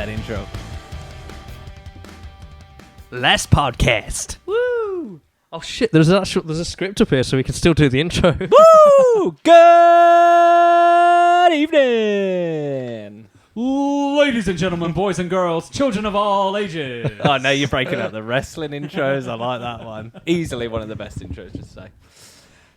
that intro. Last podcast. Woo! Oh shit! There's a script up here, so we can still do the intro. Woo! Good evening, Ladies and gentlemen, boys and girls, children of all ages. Oh no, you're breaking up the wrestling intros. I like that one. Easily one of the best intros, just say.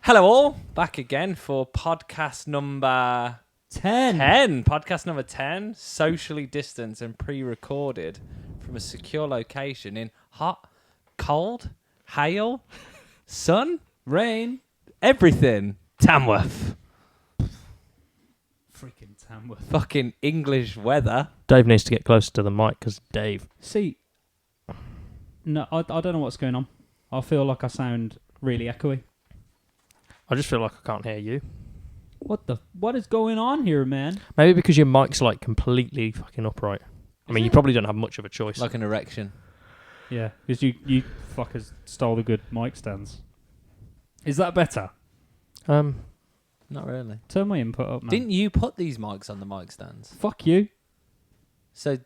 Hello all, back again for podcast number 10. Podcast number 10, socially distanced and pre-recorded from a secure location in hot, cold, hail, sun, rain, everything. Tamworth. Freaking Tamworth. Fucking English weather. Dave needs to get closer to the mic because Dave. See, no, I don't know what's going on. I feel like I sound really echoey. I just feel like I can't hear you. What is going on here, man? Maybe because your mic's like completely fucking upright. I mean, you probably don't have much of a choice. Like an erection. Yeah, because you fuckers stole the good mic stands. Is that better? Not really. Turn my input up, man. Didn't you put these mics on the mic stands? Fuck you. So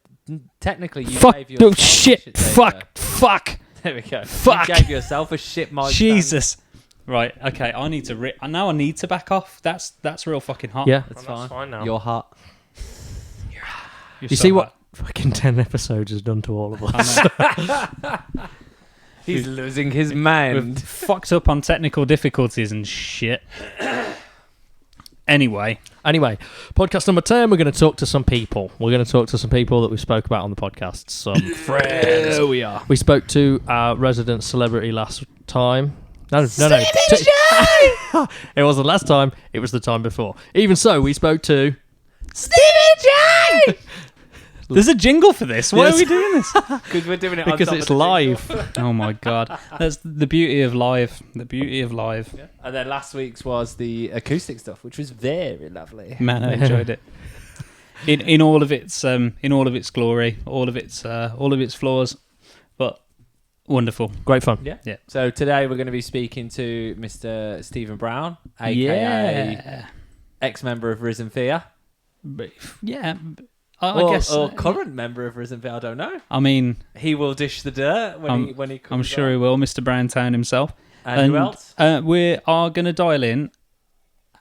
technically you fuck! gave yourself Oh shit! a shit Fuck! There we go. Fuck! You gave yourself a shit mic Jesus. stand. Right. Okay. I need to. Now I need to back off. That's real fucking hot. Yeah, That's that's fine now. You're hot. You're You so see hot. what fucking 10 episodes has done to all of us? He's losing his We've mind. fucked up on technical difficulties and shit. Anyway, podcast number 10, we're going to talk to some people. We're going to talk to some people that we spoke about on the podcast. Some friends. There we are. We spoke to our resident celebrity last time. No. It wasn't last time. It was the time before. Even so, we spoke to Stevie J! there's a jingle for this. Why Yes. are we doing this? Because we're doing it on because top it's of the live. jingle. Oh my god, that's the beauty of live. The beauty of live. Yeah. And then last week's was the acoustic stuff, which was very lovely. Man, I enjoyed it. In all of its glory, all of its flaws, but wonderful. Great fun. Yeah. Yeah. So today we're going to be speaking to Mr. Stephen Brown, aka Yeah. ex-member of Risen Fear. Yeah. I guess. Or current member of Risen Fear, I don't know. I mean, He will dish the dirt when he comes I'm sure on. he will, Mr. Browntown himself. And who else? We are going to dial in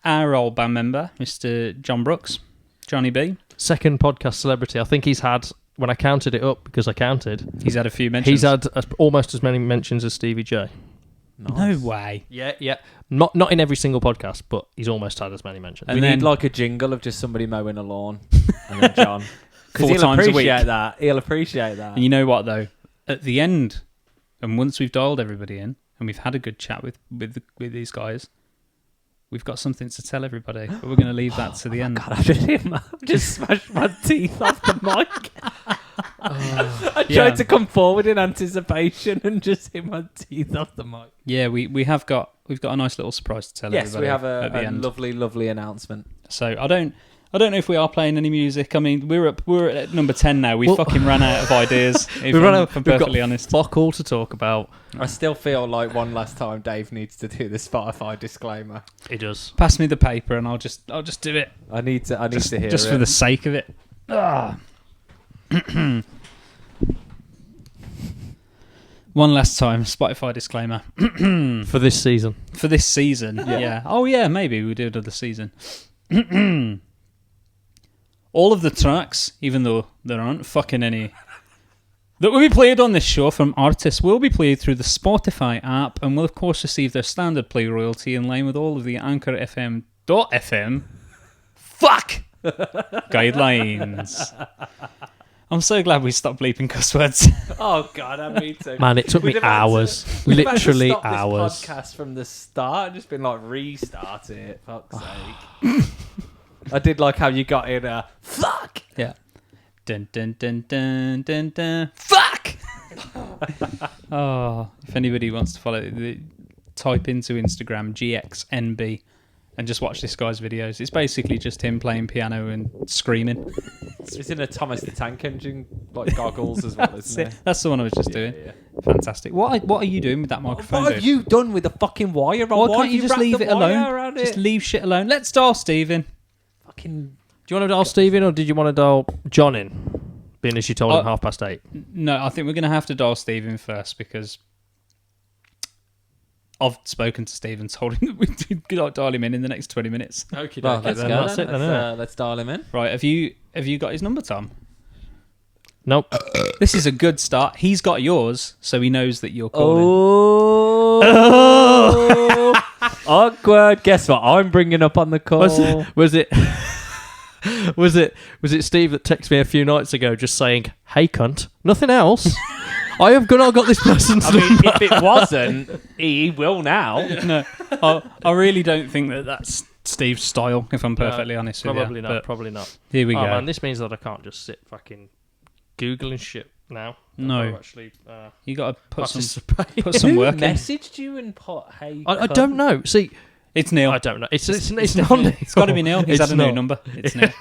our old band member, Mr. John Brookes, Johnny B. Second podcast celebrity. I think he's had, when I counted it up, because I counted, He's had a few mentions. he's had almost as many mentions as Stevie J. No way. Yeah. Not in every single podcast, but he's almost had as many mentions. We And need then- like a jingle of just somebody mowing a lawn. And then John. Because 4 he'll times a week. appreciate that. He'll appreciate that. And you know what, though? At the end, and once we've dialed everybody in, and we've had a good chat with these guys, we've got something to tell everybody. But we're going to leave that to the end. God, I've just smashed my teeth off the mic. I tried to come forward in anticipation and just hit my teeth off the mic. Yeah, we've got a nice little surprise to tell Yes, everybody. we have at the a end. lovely announcement. So I don't know if we are playing any music. I mean, we're at number 10 now. We fucking ran out of ideas. If I'm perfectly honest. Fuck all to talk about. I still feel like one last time Dave needs to do the Spotify disclaimer. He does. Pass me the paper and I'll just do it. I need to hear just it. for the sake of it. One last time, Spotify disclaimer. For this season. For this season, yeah. Oh yeah, maybe we do another season. All of the tracks, even though there aren't fucking any, that will be played on this show from artists will be played through the Spotify app and will of course receive their standard play royalty in line with all of the Anchor FM fuck guidelines. I'm so glad we stopped bleeping cuss words. Oh God, me too. Man, it took me hours. Literally stop hours. This podcast from the start, just been like restart it. Fuck's sake. I did like how you got in a fuck. Yeah. Dun dun dun dun dun dun. Fuck. Oh, if anybody wants to follow, type into Instagram GXNB and just watch this guy's videos. It's basically just him playing piano and screaming. It's in a Thomas the Tank Engine like goggles as well, isn't it? That's the one I was just doing. Yeah. Fantastic. What are you doing with that microphone? What have you done with the fucking wire? Why Why can't you just wrapped leave the it wire alone? around Just it? leave shit alone. Let's dial Steve in. Fucking. Do you want to dial Steve in or did you want to dial John in? being as you told him 8:30. No, I think we're going to have to dial Stephen first because I've spoken to Steve and told him that we'd dial him in the next 20 minutes. Okay, Well, let's go. That's it then, isn't it? Let's dial him in. Right, have you got his number, Tom? Nope. This is a good start. He's got yours, so he knows that you're calling. Oh, awkward. Guess what? I'm bringing up on the call. Was it was it Steve that texted me a few nights ago just saying, "Hey cunt," nothing else? I have not got this person's I mean, number. if it wasn't, he will now. No, I really don't think that's Steve's style, if I'm perfectly honest with you. Probably not. Here we go. Man, this means that I can't just sit fucking Googling shit now. No. Actually, You got to put some participate. work Who in. messaged you and put, hey, I don't know. See, It's Neil. I don't know. It's not definitely- Neil. It's got to be Neil. He's It's had a new not. number. It's Neil.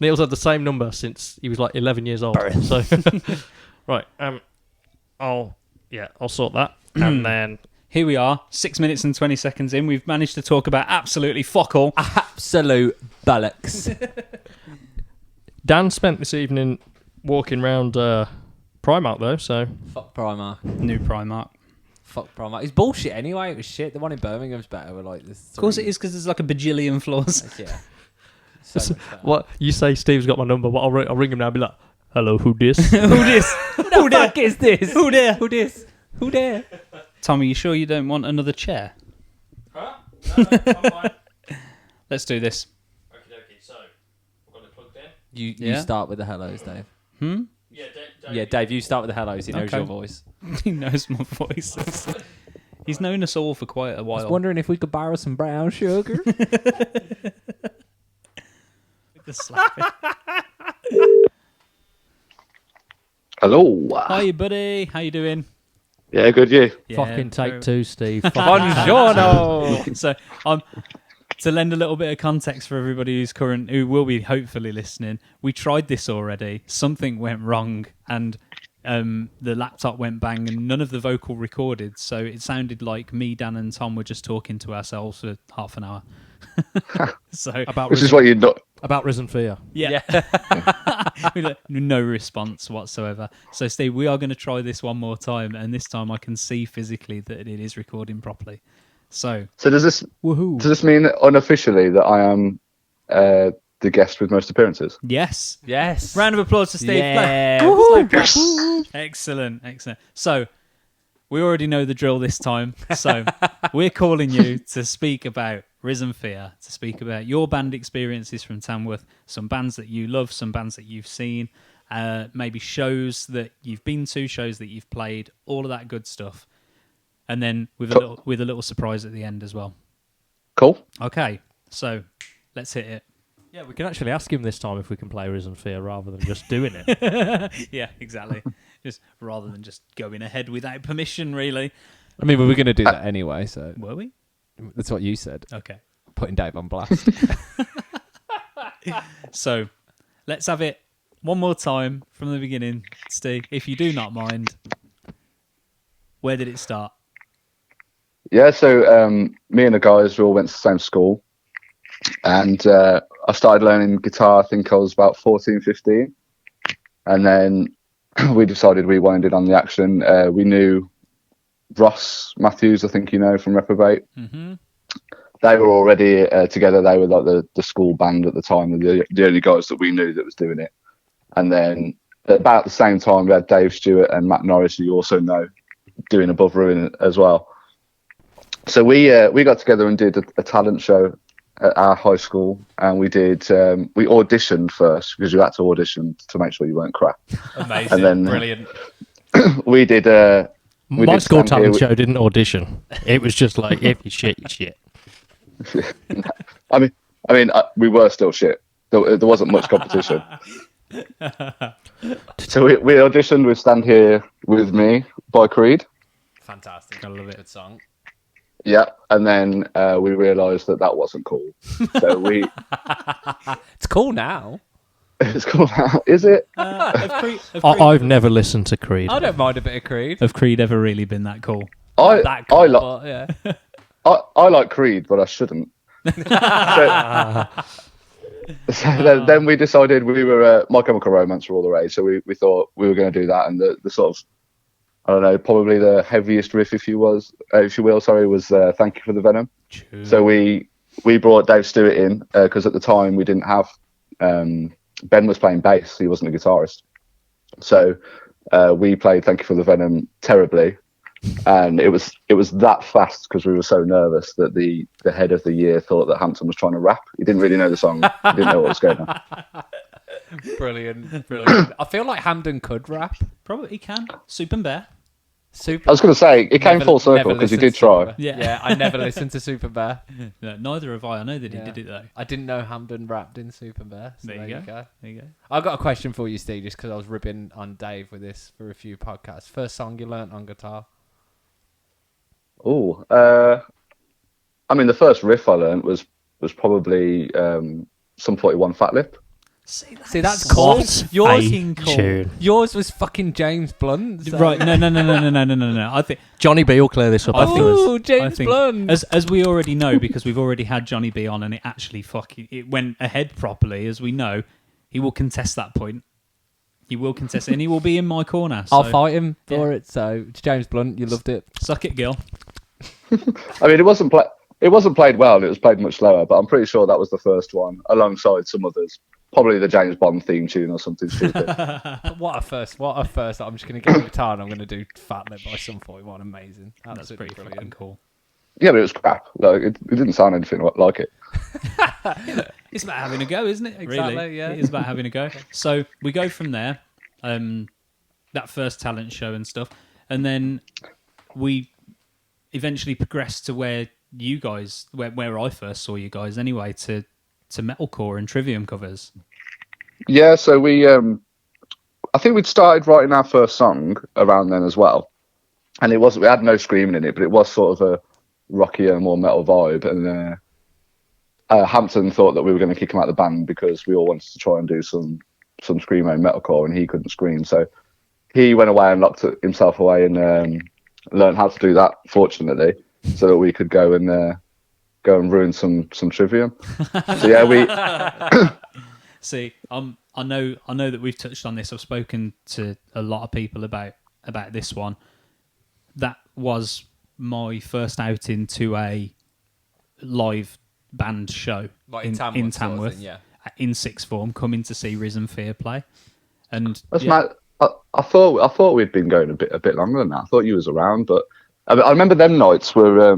Neil's had the same number since he was like 11 years old. So, right. I'll sort that, and then Here we are, 6 minutes and 20 seconds in. We've managed to talk about absolutely fuck all. absolute bollocks. Dan spent this evening walking around Primark though. So Fuck Primark. New Primark. Fuck Primark. It's bullshit anyway. It was shit. The one in Birmingham's better. We're like this. Of course it is, because there's like a bajillion floors. Yeah. So much better. what you say? Steve's got my number. I'll ring him now. And be like, "Hello, who dis?" Who this? Who the fuck is this? Who there? Who this? Who there? Tommy, you sure you don't want another chair? Huh? No, I'm fine. Let's do this. Okay. So I've got it plugged in. You Yeah. start with the hellos, Dave. Yeah, Yeah, Dave, you start with the hellos. He knows Okay. your voice. He knows my voice. He's known us all for quite a I was while. wondering if we could borrow some brown sugar. The slapping. Hello. Hi, buddy. How you doing? Yeah, good. You? Yeah, Fucking take very- two, Steve. Buongiorno. So, to lend a little bit of context for everybody who will be hopefully listening, we tried this already. Something went wrong, and the laptop went bang, and none of the vocal recorded. So it sounded like me, Dan, and Tom were just talking to ourselves for half an hour. So Which is what you're not. about Risen Fear. yeah. No response whatsoever. So, Steve, we are going to try this one more time, and this time I can see physically that it is recording properly. So So does this mean unofficially that I am the guest with most appearances? yes. Yes. Round of applause for Steve. Yeah. Yes. Excellent. So, we already know the drill this time. So, we're calling you to speak about Risen Fear, to speak about your band experiences from Tamworth, some bands that you love, some bands that you've seen, maybe shows that you've been to, shows that you've played, all of that good stuff. And then with a little surprise at the end as well. Cool. Okay, so let's hit it. Yeah, we can actually ask him this time if we can play Risen Fear rather than just doing it. Yeah, exactly. Just rather than just going ahead without permission, really. I mean, we were going to do that anyway, so Were we? that's what you said. Okay. Putting Dave on blast. So let's have it one more time from the beginning, Steve, if you do not mind. Where did it start? Yeah. So me and the guys we all went to the same school, and I started learning guitar. I think I was about 14, 15, and then we decided we wanted on the action. We knew Ross Matthews, I think you know, from Reprobate. Mm-hmm. They were already together. They were like the school band at the time, the only guys that we knew that was doing it. And then at about the same time, we had Dave Stewart and Matt Norris, who you also know, doing Above Ruin as well. So we got together and did a talent show at our high school, and we auditioned first because you had to audition to make sure you weren't crap. Amazing. And then Brilliant. we did. My school stand here talent with- show didn't audition. It was just like, if you shit, you shit. I mean, we were still shit. There wasn't much competition. So we auditioned with "Stand Here With Me" by Creed. Fantastic. I love it. Good song. Yeah, and then we realised that wasn't cool. So It's cool now. it's cool now, is it? I've never listened to Creed. I don't mind a bit of Creed. Have Creed ever really been that cool? That cool, I but yeah. like Creed, but I shouldn't. So, then we decided we were My Chemical Romance were all the rage, so we thought we were going to do that, and the sort of, I don't know, probably the heaviest riff, if you will, was Thank You for the Venom. True. So we brought Dave Stewart in because at the time we didn't have Ben was playing bass, he wasn't a guitarist, so we played Thank You for the Venom terribly. And it was that fast because we were so nervous that the head of the year thought that Hampton was trying to rap. He didn't really know the song. He didn't know what was going on. Brilliant. I feel like Hamden could rap. Probably he can. Soup and Bear. Super. I was going to say, it came full circle because he did try. Yeah. I never listened to Super Bear. No, neither have I. I know that he did it though. I didn't know Hamden rapped in Super Bear. So There you go. There you go. I've got a question for you, Steve, just because I was ribbing on Dave with this for a few podcasts. First song you learnt on guitar? Oh, I mean, the first riff I learned was probably Sum 41 Fat Lip. See, that's cool. Tune. Yours was fucking James Blunt. So. Right? No. I think Johnny B will clear this up afterwards. Oh, James Blunt. As we already know, because we've already had Johnny B on, and it actually it went ahead properly. As we know, he will contest that point. He will contest it, and he will be in my corner. So. I'll fight him for it. So it's James Blunt, you loved it. Suck it, Gil. I mean, it wasn't played well. It was played much slower, but I'm pretty sure that was the first one, alongside some others. Probably the James Bond theme tune or something stupid. What a first. I'm just going to get a guitar and I'm going to do Fat Lip by Sum 41. Amazing. That's pretty brilliant. fucking cool. Yeah, but it was crap. Like, it didn't sound anything like it. It's about having a go, isn't it? Exactly, Really? yeah. It is about having a go. So we go from there, that first talent show and stuff, and then we eventually progress to where you guys, where I first saw you guys anyway, to metalcore and Trivium covers. Yeah, so we, I think we'd started writing our first song around then as well, and we had no screaming in it, but it was sort of a rockier, more metal vibe, and Hampton thought that we were going to kick him out of the band because we all wanted to try and do some screamo metalcore, and he couldn't scream, so he went away and locked himself away and learned how to do that, fortunately, so that we could go and ruin some Trivium. So yeah, we See, I know that we've touched on this. I've spoken to a lot of people about this one. That was my first outing to a live band show Like in Tamworth. Sort of thing, yeah. In sixth form, coming to see Risen Fear play, and that's mad. I thought we'd been going a bit longer than that. I thought you was around, but I remember them nights were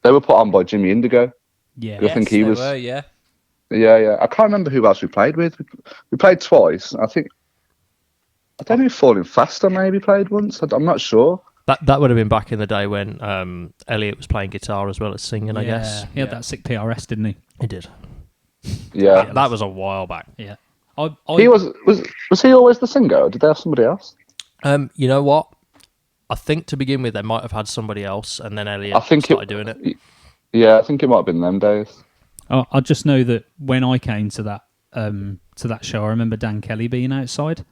they were put on by Jimmy Indigo. Yeah, I think he was. Were, yeah. Yeah. I can't remember who else we played with. We played twice. I don't know if Falling Faster maybe played once. I'm not sure. That would have been back in the day when Elliot was playing guitar as well as singing, I guess. He had that sick PRS, didn't he? He did. Yeah. That was a while back. Yeah. He was he always the singer, or did they have somebody else? You know what? I think to begin with they might have had somebody else, and then Elliot started doing it. Yeah, I think it might have been them days. I just know that when I came to that show, I remember Dan Kelly being outside.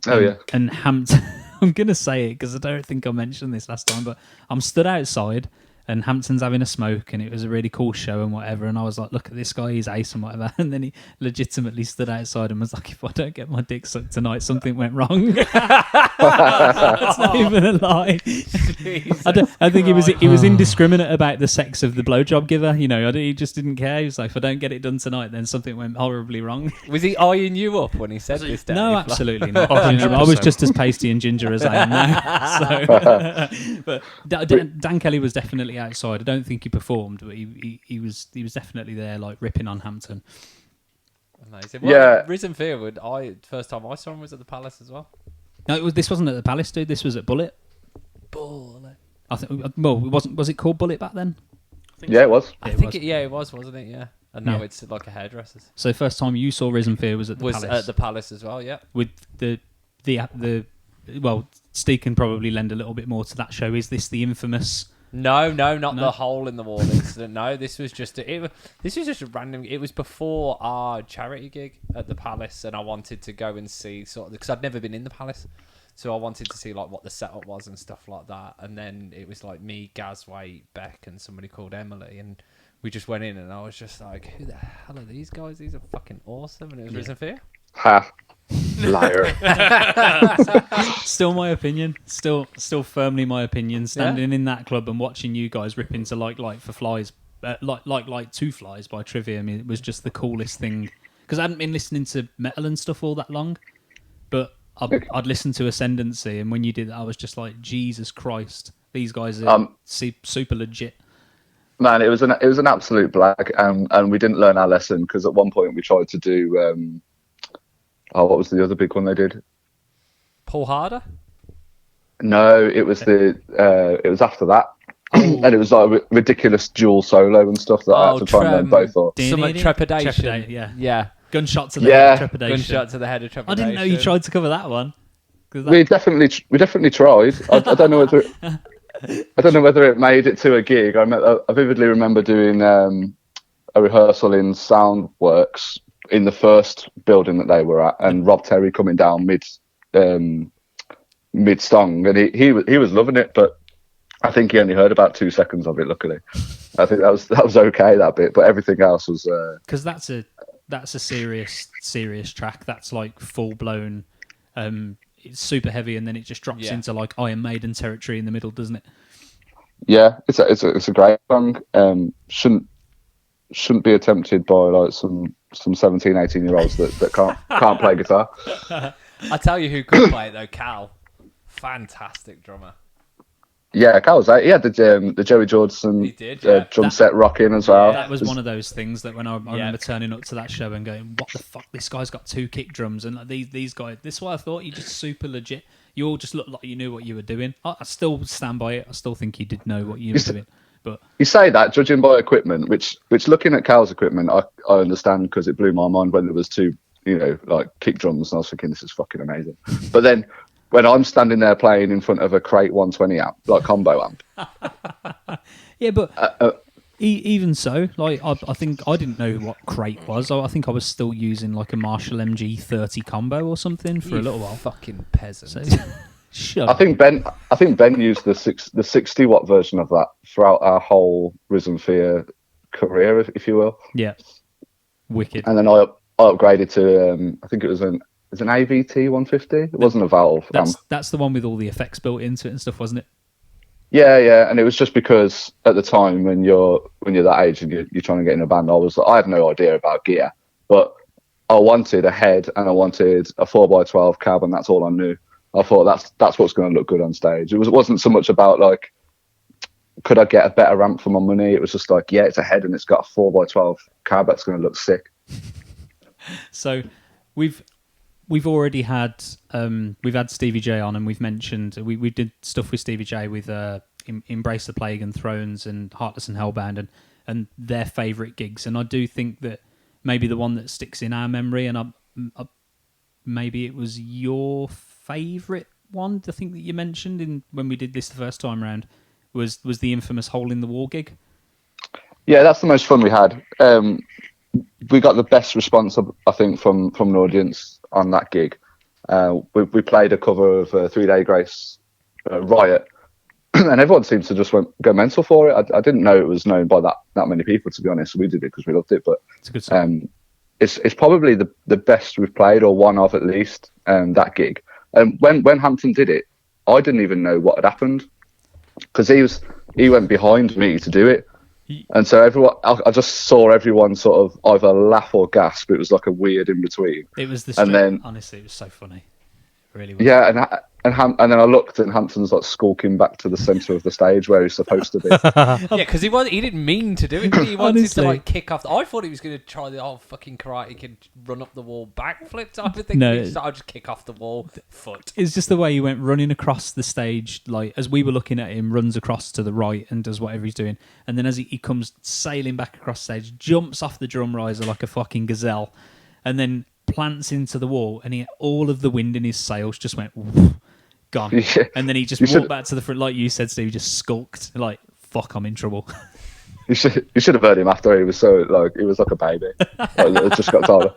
Oh yeah. And Hampton, I'm going to say it because I don't think I mentioned this last time, but I'm stood outside and Hampton's having a smoke and it was a really cool show and whatever. And I was like, look at this guy, he's ace and whatever. And then he legitimately stood outside and was like, if I don't get my dick sucked tonight, something went wrong. That's not even a lie. I think he was indiscriminate about the sex of the blowjob giver. You know, he just didn't care. He was like, if I don't get it done tonight, then something went horribly wrong. Was he eyeing you up when he said this? Dave? No, absolutely not. I was just as pasty and ginger as I am now. So, but Dan Kelly was definitely outside. I don't think he performed, but he was definitely there, like ripping on Hampton. Amazing. Well, Yeah. Risen Fear first time I saw him was at the Palace as well. No, this wasn't at the Palace, dude. This was at Bullet. Bullet. I think. Well, was it called Bullet back then? Yeah, it was. I think it was, wasn't it? Yeah. And now it's like a hairdresser's. So first time you saw Risen Fear was at the Palace. At the Palace as well. Yeah. With the well, Steve can probably lend a little bit more to that show. Is this the infamous? No, not the hole in the wall incident. No, this was just a random. It was before our charity gig at the Palace, and I wanted to go and see because I'd never been in the Palace, so I wanted to see like what the setup was and stuff like that. And then it was like me, Gaz, Wade, Beck, and somebody called Emily, and we just went in and I was just like, who the hell are these guys? These are fucking awesome. And it was Risen Fear. Ha. Liar. Still my opinion. Still firmly my opinion. Standing in that club and watching you guys rip into Like for Flies, like Two Flies by Trivium. It was just the coolest thing. Because I hadn't been listening to metal and stuff all that long. But I'd listened to Ascendancy, and when you did that, I was just like, Jesus Christ, these guys are super legit. Man, it was an absolute blag, and we didn't learn our lesson because at one point we tried to do what was the other big one they did? Paul Harder? No, it was after that, and it was like a ridiculous dual solo and stuff that I had to try and learn both of. Some Trepidation. Yeah. Gunshot to the head of Trepidation. Gunshot to the head of Trepidation. I didn't know you tried to cover that one. We definitely tried. I don't know whether it made it to a gig. I vividly remember doing a rehearsal in Soundworks in the first building that they were at, and Rob Terry coming down mid song, and he was loving it, but I think he only heard about 2 seconds of it. Luckily, I think that was okay, that bit, but everything else was because that's a serious track. That's like full blown. It's super heavy, and then it just drops into like Iron Maiden territory in the middle, doesn't it? Yeah, it's a great song. Shouldn't be attempted by like some 17, 18-year-olds that can't play guitar. I tell you who could play it though, Cal. Fantastic drummer. Yeah, Cal was he had the Joey Jordison drum set rocking as well. That was one of those things that when I remember turning up to that show and going, what the fuck, this guy's got 2 kick drums, and like these guys, this is why I thought you just super legit. You all just looked like you knew what you were doing. I still stand by it. I still think you did know what you were doing. But you say that, judging by equipment, which looking at Cal's equipment, I understand, because it blew my mind when there was 2, like kick drums, and I was thinking, this is fucking amazing. But then when I'm standing there playing in front of a Crate 120 amp, like combo amp. Yeah, but even so, like I think I didn't know what Crate was. I think I was still using like a Marshall MG30 combo or something for a little while. Fucking peasant. So, shut I up. think Ben used the 60-watt version of that throughout our whole Risen Fear career, if you will. Yeah, wicked. And then I upgraded to I think it was an AVT 150. It wasn't a Valve. That's the one with all the effects built into it and stuff, wasn't it? Yeah, and it was just because at the time when you're that age and you're trying to get in a band, I had no idea about gear, but I wanted a head and I wanted a 4x12 cab, and that's all I knew. I thought that's what's going to look good on stage. It wasn't so much about like, could I get a better amp for my money? It was just like, yeah, it's a head and it's got a 4x12 cab. That's going to look sick. So we've already had Stevie J on, and we've mentioned we did stuff with Stevie J with Embrace the Plague and Thrones and Heartless and Hellbound and their favourite gigs. And I do think that maybe the one that sticks in our memory, and maybe it was your favourite one, I think that you mentioned when we did this the first time round, was the infamous Hole in the Wall gig. Yeah, that's the most fun we had. We got the best response, I think, from an audience on that gig. We played a cover of 3 Day Grace, Riot, and everyone seemed to just go mental for it. I didn't know it was known by that many people, to be honest. We did it because we loved it, but it's a good song. It's probably the best we've played, or one of at least, that gig. And when Hampton did it, I didn't even know what had happened, because he went behind me to do it. And so I just saw everyone sort of either laugh or gasp. It was like a weird in between. It was honestly, it was so funny. It really was. Yeah, and then I looked, and Hampton's like skulking back to the centre of the stage where he's supposed to be. Yeah, because he didn't mean to do it. He wanted to like kick off. I thought he was going to try the whole fucking Karate Kid run up the wall backflip type of thing. No, I'll just kick off the wall foot. It's just the way he went running across the stage, like as we were looking at him, runs across to the right and does whatever he's doing, and then as he comes sailing back across stage, jumps off the drum riser like a fucking gazelle, and then plants into the wall, and all of the wind in his sails just went whoosh, gone. Yeah. And then he just walked back to the front, like you said, Steve, just skulked, like, fuck, I'm in trouble. You should have heard him after. He was like a baby. Like, just got tired.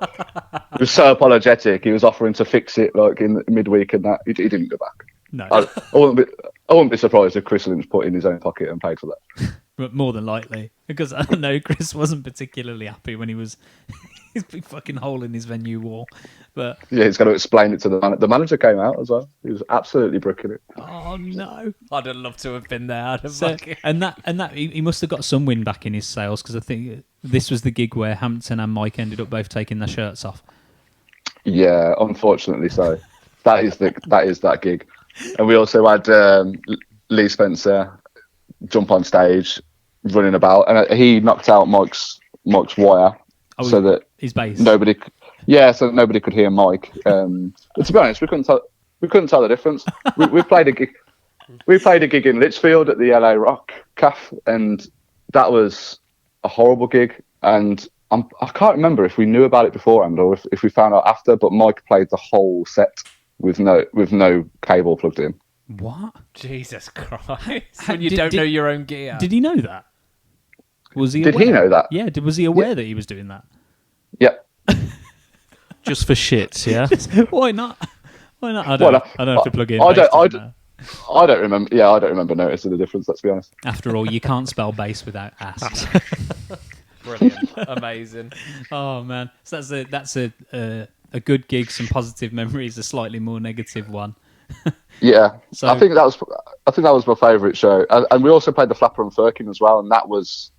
He was so apologetic. He was offering to fix it like in midweek and that. He didn't go back. No. I wouldn't be surprised if Chris Lynch put in his own pocket and paid for that. more than likely, because I know Chris wasn't particularly happy when he was his big fucking hole in his venue wall. But Yeah, he's got to explain it to the manager. The manager came out as well. He was absolutely bricking it. oh no! I'd have loved to have been there. I'd have So, fucking... and that he must have got some wind back in his sails, because I think this was the gig where Hampton and Mike ended up both taking their shirts off. Yeah, unfortunately so. That is that gig. And we also had Lee Spencer jump on stage, running about, and he knocked out Mike's wire so that his bass. nobody could hear Mike. But to be honest, we couldn't tell the difference. We played a gig. We played a gig in Lichfield at the LA Rock Cafe, and that was a horrible gig. And I can't remember if we knew about it beforehand or if we found out after. But Mike played the whole set with no cable plugged in. What? Jesus Christ. When you don't know your own gear. Did he know that? Was he? Did aware? he know that? Yeah. Was he aware that he was doing that? Yeah. Just for shits, yeah. Why not? Why not? I don't have to plug in. I bass, don't doesn't I don't remember. Yeah, I don't remember noticing the difference. Let's be honest. it? After all, you can't spell bass without ass. Brilliant. Amazing. Oh man, so that's a good gig. Some positive memories. A slightly more negative one. Yeah, So- I think that was my favourite show, and we also played the Flapper and Firkin as well, and that was,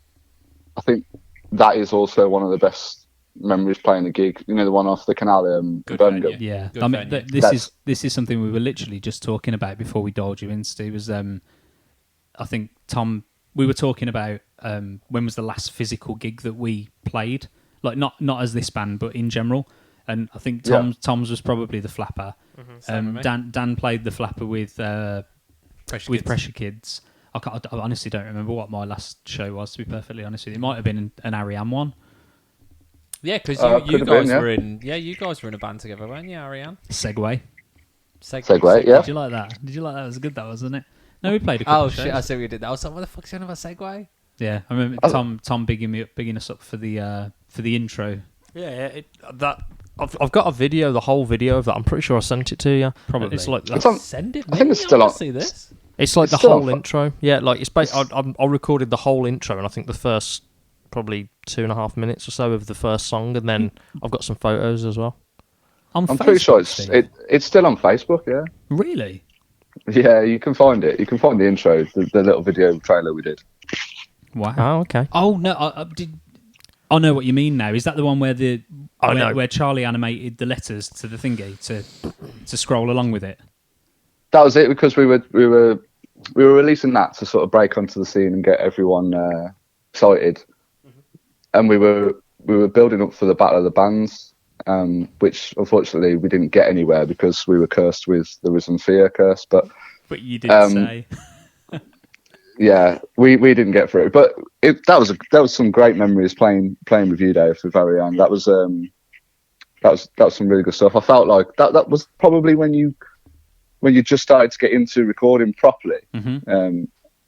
I think, that is also one of the best memories playing the gig. You know, the one off the canal in Good Birmingham. venue. Yeah, Good I mean, venue. this is something we were literally just talking about before we dialed you in, Steve. Was I think Tom, we were talking about when was the last physical gig that we played, like not as this band, but in general. And I think Tom's was probably the Flapper. Same with me. Dan played the Flapper with Pressure Kids. Pressure Kids. I honestly don't remember what my last show was. To be perfectly honest with you, it might have been an Ariane one. Yeah, because could you have guys been, yeah. were in. Yeah, you guys were in a band together, weren't you, Ariane? Segway. Segway, yeah. Did you like that? That was good. That wasn't it? No, we played a couple Oh of shows. shit! I see what you did. I was like, "What the fuck's on about Segway?" Yeah, I remember Tom bigging us up for the intro. Yeah, I've got a video, the whole video of that. I'm pretty sure I sent it to you. Probably. It's like It's on- Send it. I think it's still wanna on. See this. It's like It's the still whole on- intro. Yeah, like it's I recorded the whole intro, and I think the first probably 2.5 minutes or so of the first song, and then I've got some photos as well. I'm pretty sure it's still on Facebook. Yeah. Really? Yeah, you can find it. You can find the intro, the little video trailer we did. Wow. Oh, okay. Oh no, I know what you mean now. Is that the one where no. where Charlie animated the letters to the thingy to scroll along with it? That was it, because we were releasing that to sort of break onto the scene and get everyone excited, and we were building up for the Battle of the Bands, which unfortunately we didn't get anywhere because we were cursed with the Risen Fear curse. But you did say. yeah, we didn't get through it. But that was some great memories playing with you, Dave, with Ariane. That was some really good stuff. I felt like that was probably when you just started to get into recording properly. Mm-hmm.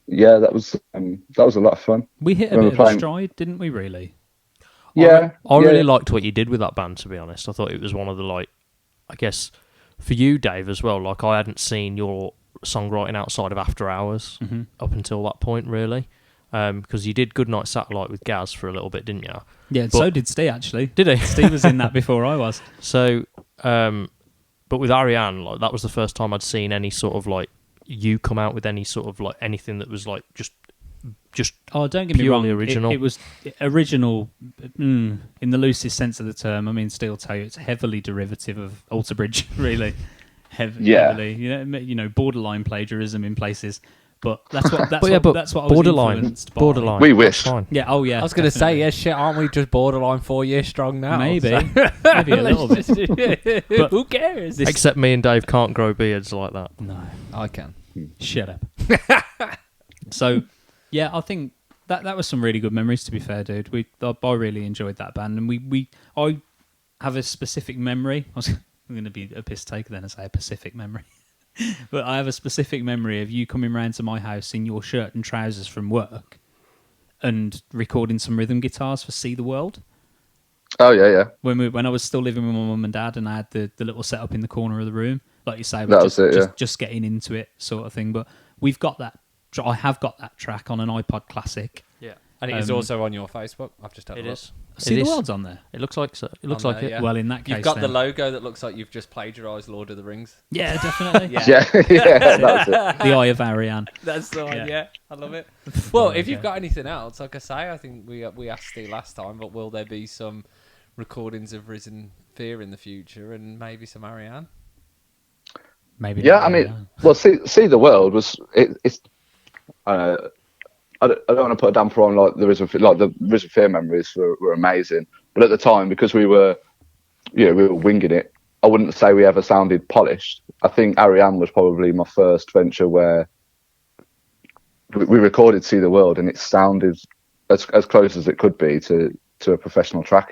Yeah, that was a lot of fun. We hit a When bit we're of a playing- stride, didn't we? Really? Yeah, I yeah. really liked what you did with that band, to be honest. I thought it was one of the, like, I guess, for you, Dave, as well, like, I hadn't seen your songwriting outside of After Hours up until that point, really. Because you did Goodnight Satellite with Gaz for a little bit, didn't you? Yeah, so did Steve, actually. Did he? Steve was in that before I was. So, but with Ariane, like, that was the first time I'd seen any sort of, like, you come out with any sort of, like, anything that was, like, just Oh, don't get me wrong. purely original. It was original in the loosest sense of the term. I mean, Steel Toe, it's heavily derivative of Alter Bridge, really. Heavily. You know, borderline plagiarism in places. But that's what I was influenced by. borderline. We wish. Fine. Yeah, oh yeah. I was going to say, definitely. yeah, shit, aren't we just borderline 4 years strong now? Maybe. So- Maybe a little bit. But who cares? Except me and Dave can't grow beards like that. No. I can. Shut up. So, yeah, I think that was some really good memories. To be fair, dude, I really enjoyed that band, and I have a specific memory. I'm going to be a piss taker then and say a Pacific memory, but I have a specific memory of you coming round to my house in your shirt and trousers from work, and recording some rhythm guitars for See the World. Oh yeah. When I was still living with my mum and dad, and I had the little setup in the corner of the room, like you say, That was it, yeah. just getting into it, sort of thing. But we've got that I have got that track on an iPod Classic. Yeah. And it is also on your Facebook. I've just had a It look. is. See, It the is. world's on there. It looks like so. It looks On like there, it. yeah. Well, in that case, You've got the then. logo that looks like you've just plagiarised Lord of the Rings. Yeah, definitely. Yeah. Yeah, that's it. The Eye of Ariane. That's the one, Yeah. yeah. I love it. Well, if Okay. you've got anything else, like I say, I think we asked Steve last time, but will there be some recordings of Risen Fear in the future and maybe some Ariane? Maybe. Yeah, not I mean, Ariane. well, see the world was it's. I don't want to put a damper on like the Risen Fear memories were amazing, but at the time because we were winging it. I wouldn't say we ever sounded polished. I think Ariane was probably my first venture where we recorded "See the World" and it sounded as close as it could be to a professional track.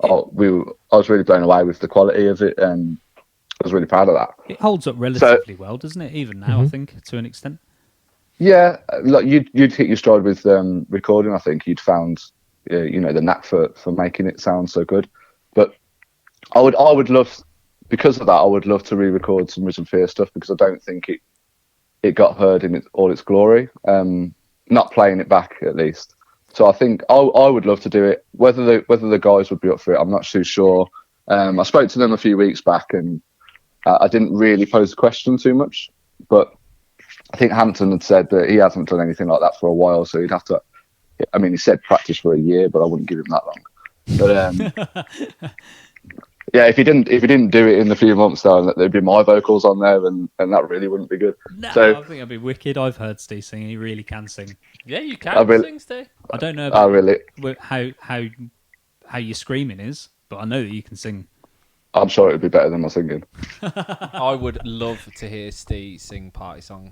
I was really blown away with the quality of it, and I was really proud of that. It holds up relatively well, doesn't it? Even now, I think, to an extent. Yeah, like you'd hit your stride with recording. I think you'd found the knack for making it sound so good. But I would love, because of that, I would love to re-record some Risen Fear stuff because I don't think it got heard in all its glory. Not playing it back at least. So I think I would love to do it. Whether the guys would be up for it, I'm not too sure. I spoke to them a few weeks back and I didn't really pose the question too much, but I think Hampton had said that he hasn't done anything like that for a while, so he'd have to. I mean, he said practice for a year, but I wouldn't give him that long. But yeah, if he didn't do it in the few months, though, there'd be my vocals on there, and that really wouldn't be good. No, So I think it'd be wicked. I've heard Steve sing; he really can sing. Yeah, you can sing, Steve. I don't know I about really, how your screaming is, but I know that you can sing. I'm sure it'd be better than my singing. I would love to hear Steve sing Party Song.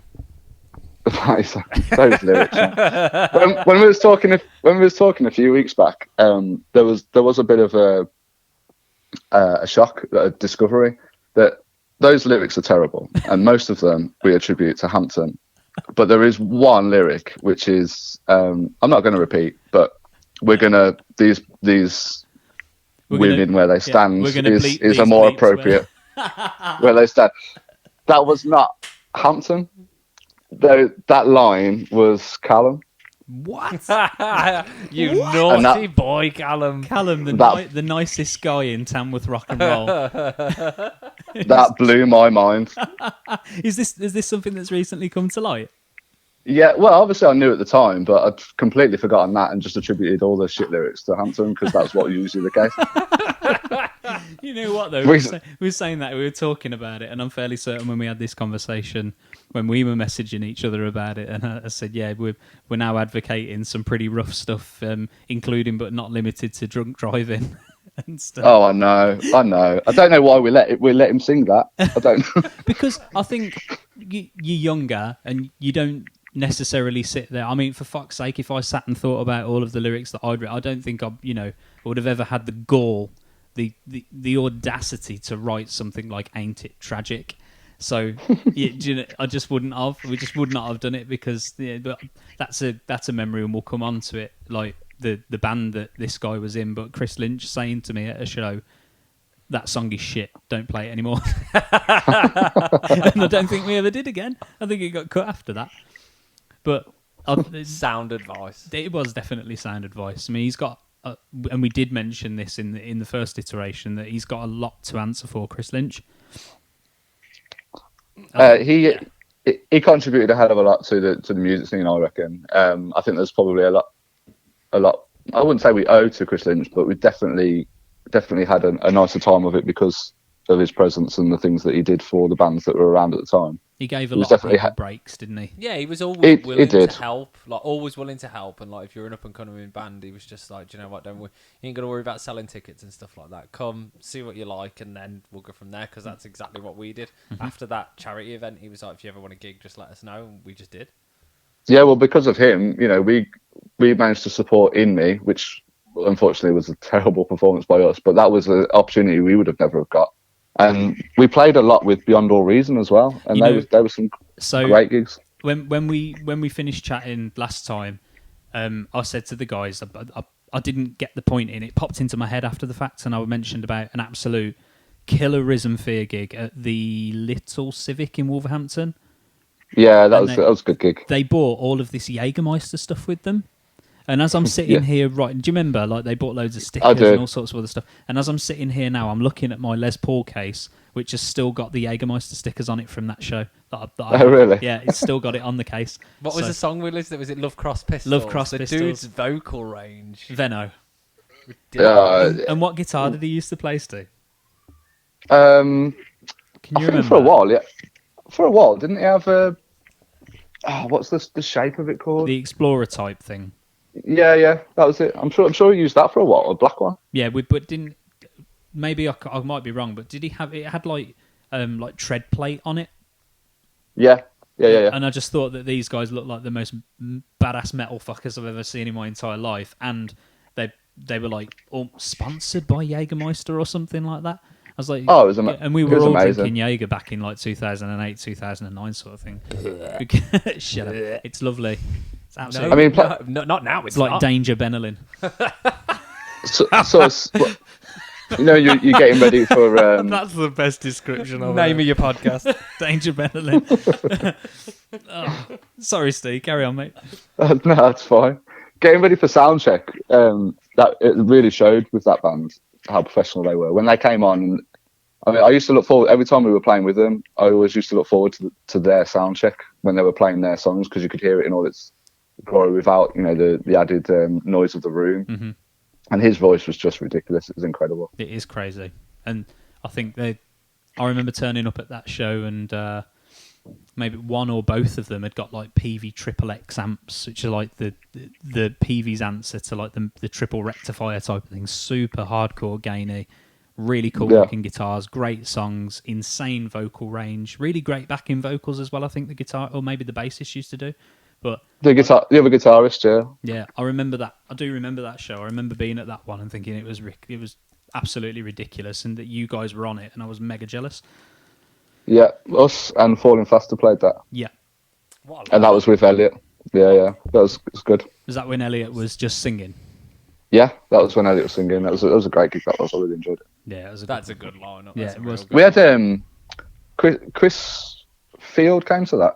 Those lyrics. Yeah. When we was talking a few weeks back, there was a bit of a shock, a discovery that those lyrics are terrible, and most of them we attribute to Hampton. But there is one lyric which is I'm not going to repeat, but we're gonna these women where they stand is a more appropriate where they stand. That was not Hampton. Though that line was Callum. What? You naughty boy, Callum. Callum, the nicest guy in Tamworth rock and roll. That blew my mind. Is this something that's recently come to light? Yeah, well, obviously I knew at the time, but I'd completely forgotten that and just attributed all the shit lyrics to Hampton because that's what usually the case. You know what, though? We were saying that, we were talking about it, and I'm fairly certain when we had this conversation, when we were messaging each other about it, and I said, yeah, we're now advocating some pretty rough stuff, including but not limited to drunk driving and stuff. Oh, I know. I don't know why we let him sing that. I don't. Because I think you're younger and you don't necessarily sit there. I mean, for fuck's sake, if I sat and thought about all of the lyrics that I'd written, I don't think I would have ever had the gall, the audacity to write something like "Ain't It Tragic." So I just wouldn't have. We just would not have done it because but that's a memory, and we'll come on to it. Like the band that this guy was in, but Chris Lynch saying to me at a show, that song is shit, don't play it anymore. And I don't think we ever did again. I think it got cut after that. But sound advice. It was definitely sound advice. I mean, he's got, and we did mention this in the first iteration, that he's got a lot to answer for, Chris Lynch. He contributed a hell of a lot to the music scene, I reckon. I think there's probably a lot. I wouldn't say we owe to Chris Lynch, but we definitely had a nicer time of it because of his presence and the things that he did for the bands that were around at the time. He gave a lot of people breaks, didn't he? Yeah, he was always willing to help. Like always willing to help, and like if you're an up and coming band, he was just like, do you know what? You ain't got to worry about selling tickets and stuff like that. Come see what you like, and then we'll go from there. Because that's exactly what we did. Mm-hmm. After that charity event, he was like, if you ever want a gig, just let us know, and we just did. Yeah, well, because of him, we managed to support In Me, which unfortunately was a terrible performance by us, but that was an opportunity we would have never have got. And we played a lot with Beyond All Reason as well, and there were some great gigs. When we finished chatting last time, I said to the guys, I didn't get the point in it. Popped into my head after the fact, and I mentioned about an absolute killer Risen Fear gig at the Little Civic in Wolverhampton. Yeah, that And was a good gig. They bought all of this Jägermeister stuff with them. And as I'm sitting here, right, do you remember, like, they bought loads of stickers and all sorts of other stuff. And as I'm sitting here now, I'm looking at my Les Paul case, which has still got the Jägermeister stickers on it from that show. Oh, really? Yeah, it's still got it on the case. What was the song we listened to? Was it Love Cross Pistols? Love Cross the Pistols. dude's vocal range. Venno. And what guitar did he used to play, Stu? I Can you think remember? for a while, yeah. For a while, didn't he have a... what's the shape of it called? The Explorer type thing. Yeah, that was it. I'm sure he used that for a while, a black one. Yeah, but didn't... Maybe I might be wrong, but did he have... It had, like tread plate on it? Yeah. And I just thought that these guys looked like the most badass metal fuckers I've ever seen in my entire life. And they were, like, all sponsored by Jägermeister or something like that. I was like... Oh, it was amazing. And we were all amazing. drinking Jaeger back in, like, 2008, 2009 sort of thing. Shut up. It's lovely. It's absolutely... Not now. It's like Danger Benelin. You're getting ready for... That's the best description of Name of your podcast. Danger Benelin. Sorry, Steve. Carry on, mate. No, that's fine. Getting ready for sound check. That it really showed with that band how professional they were when they came on. And I used to look forward every time we were playing with them. I always used to look forward to their sound check when they were playing their songs because you could hear it in all its glory without the added noise of the room. Mm-hmm. And his voice was just ridiculous. It was incredible. It is crazy. And I think I remember turning up at that show and maybe one or both of them had got like PV triple X amps, which are like the PV's answer to like the triple rectifier type of thing. Super hardcore gainy, really cool looking guitars, great songs, insane vocal range, really great backing vocals as well. I think the guitar or maybe the bassist used to do, but the other guitarist, yeah, I remember that. I do remember that show. I remember being at that one and thinking it was absolutely ridiculous, and that you guys were on it, and I was mega jealous. Yeah, us and Falling Faster played that. Yeah. And that was with Elliot. Yeah. That was good. Was that when Elliot was just singing? Yeah, that was when Elliot was singing. That was a great gig. I really enjoyed it. Yeah, that's a good lineup. Yeah, it was. We had Chris Field came to that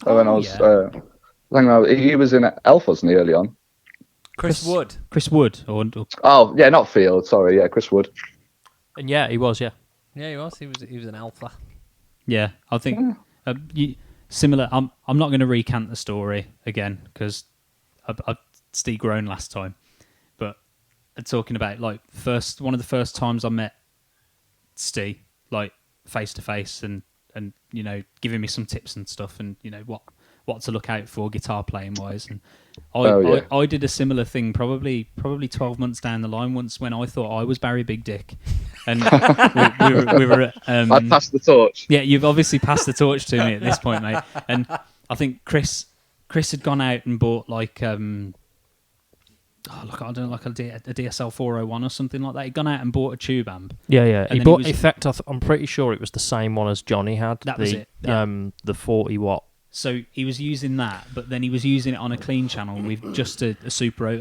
when I was. He was in Elf, wasn't he, early on? Chris Wood. Chris Wood. Oh, yeah, not Field. Sorry, yeah, Chris Wood. And yeah, he was. Yeah, he was. He was an alpha. Yeah, I think similar. I'm not going to recant the story again because I Steve grown last time, but talking about like one of the first times I met Steve, like face to face, and giving me some tips and stuff, and what to look out for guitar playing wise, and I did a similar thing probably 12 months down the line once when I thought I was Barry Big Dick, and we were at, I passed the torch. Yeah, you've obviously passed the torch to me at this point, mate. And I think Chris had gone out and bought like I don't know, like a DSL 401 or something like that. He'd gone out and bought a tube amp. Yeah. He bought. In fact, I'm pretty sure it was the same one as Johnny had. That was it. Yeah. The 40 watt. So he was using that, but then he was using it on a clean channel with just a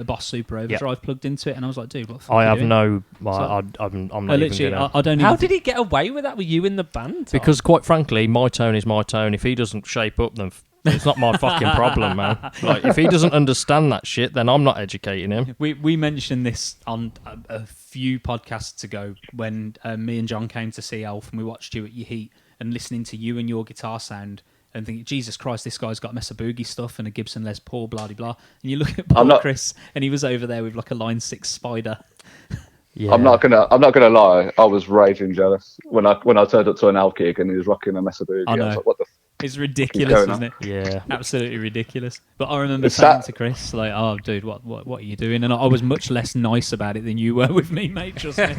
Boss Super Overdrive plugged into it, and I was like, "Dude, what the fuck?" I'm not even gonna... I don't. How did he get away with that? Were you in the band? Because quite frankly, my tone is my tone. If he doesn't shape up, then it's not my fucking problem, man. Like if he doesn't understand that shit, then I'm not educating him. We mentioned this on a few podcasts ago when me and John came to see Elf, and we watched you at your heat and listening to you and your guitar sound. And thinking, Jesus Christ, this guy's got Mesa Boogie stuff and a Gibson Les Paul, blah blah blah. And you look at Chris, and he was over there with like a Line 6 Spider. Yeah. I'm not gonna lie. I was raging jealous when I turned up to an Elf gig and he was rocking a Mesa Boogie. I know. I was like, what the? It's ridiculous, isn't it? Yeah, absolutely ridiculous. But I remember saying to Chris, like, "Oh, dude, what are you doing?" And I was much less nice about it than you were with me, mate. Trust me.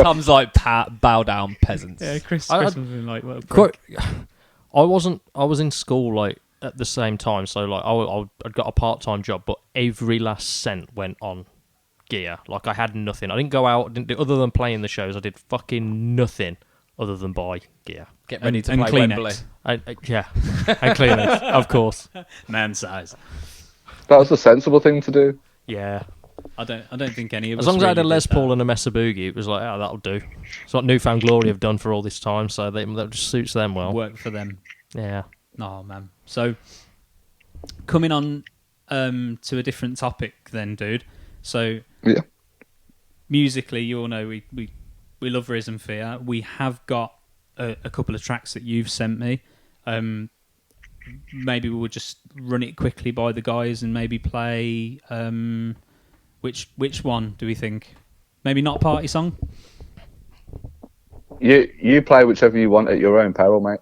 Tom's like bow down peasants. Yeah, Chris was like, "What a prick." I was in school like at the same time, so like I'd got a part-time job, but every last cent went on gear. Like I had nothing. I didn't go out, didn't do other than playing the shows. I did fucking nothing other than buy gear. Get ready to play Wembley. And Kleenex, of course. Man size. That was the sensible thing to do. Yeah. I don't think any of us. As long as I had a really Les did that. Paul and a Mesa Boogie, it was like, oh, that'll do. It's what Newfound Glory have done for all this time, so that just suits them well. Work for them. Yeah. Oh man. So coming on to a different topic then, dude. So Yeah. musically, you all know we love Risen Fear. We have got a couple of tracks that you've sent me. Maybe we'll just run it quickly by the guys and maybe play which one do we think? Maybe not Party Song? You play whichever you want at your own peril, mate.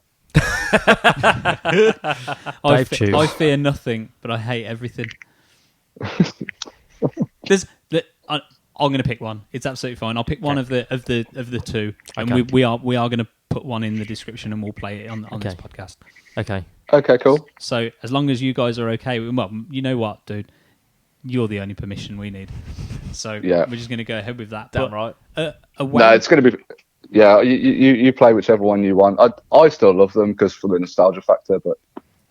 I fear nothing, but I hate everything. I'm going to pick one. It's absolutely fine. I'll pick one of the two, and Okay. we are going to put one in the description, and we'll play it on this podcast. Okay. Okay, cool. So as long as you guys are okay, well, you know what, dude, you're the only permission we need. So Yeah. we're just going to go ahead with that. Damn But, right. No, it's going to be. Yeah, you play whichever one you want. I still love them because for the nostalgia factor, but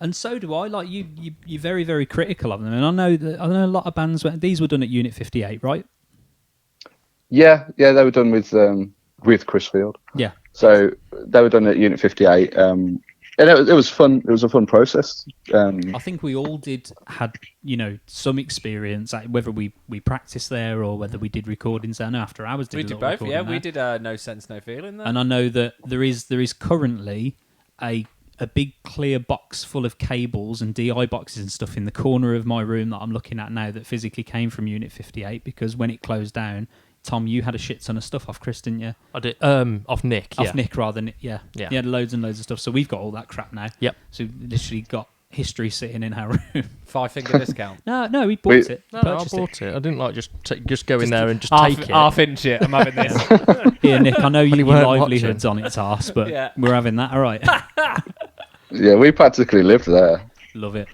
And so do I. Like you're very, very critical of them, and I know a lot of bands. These were done at Unit 58, right? yeah, they were done with Chris Field. Yeah. So they were done at Unit 58, and it was fun. It was a fun process. I think we all had some experience, like whether we practiced there or whether we did recordings there. No, After Hours did. We a did little both. Yeah, recording we there. did No Sense, No Feeling there. And I know that there is currently a big clear box full of cables and DI boxes and stuff in the corner of my room that I'm looking at now that physically came from Unit 58 because when it closed down, Tom, you had a shit ton of stuff off Chris, didn't you? I did. Off Nick. Off Yeah. Nick rather than yeah. Yeah. You had loads and loads of stuff. So we've got all that crap now. Yep. So we've literally got history sitting in our room. 5-finger discount. No, we bought it. No, I Purchased bought it. I didn't like just go in Just there and just half, take it. half inch it. I'm having this. Here, Nick, I know When your you weren't livelihood's on its arse, but Yeah. we're having that, all right. Yeah, we practically lived there. Love it.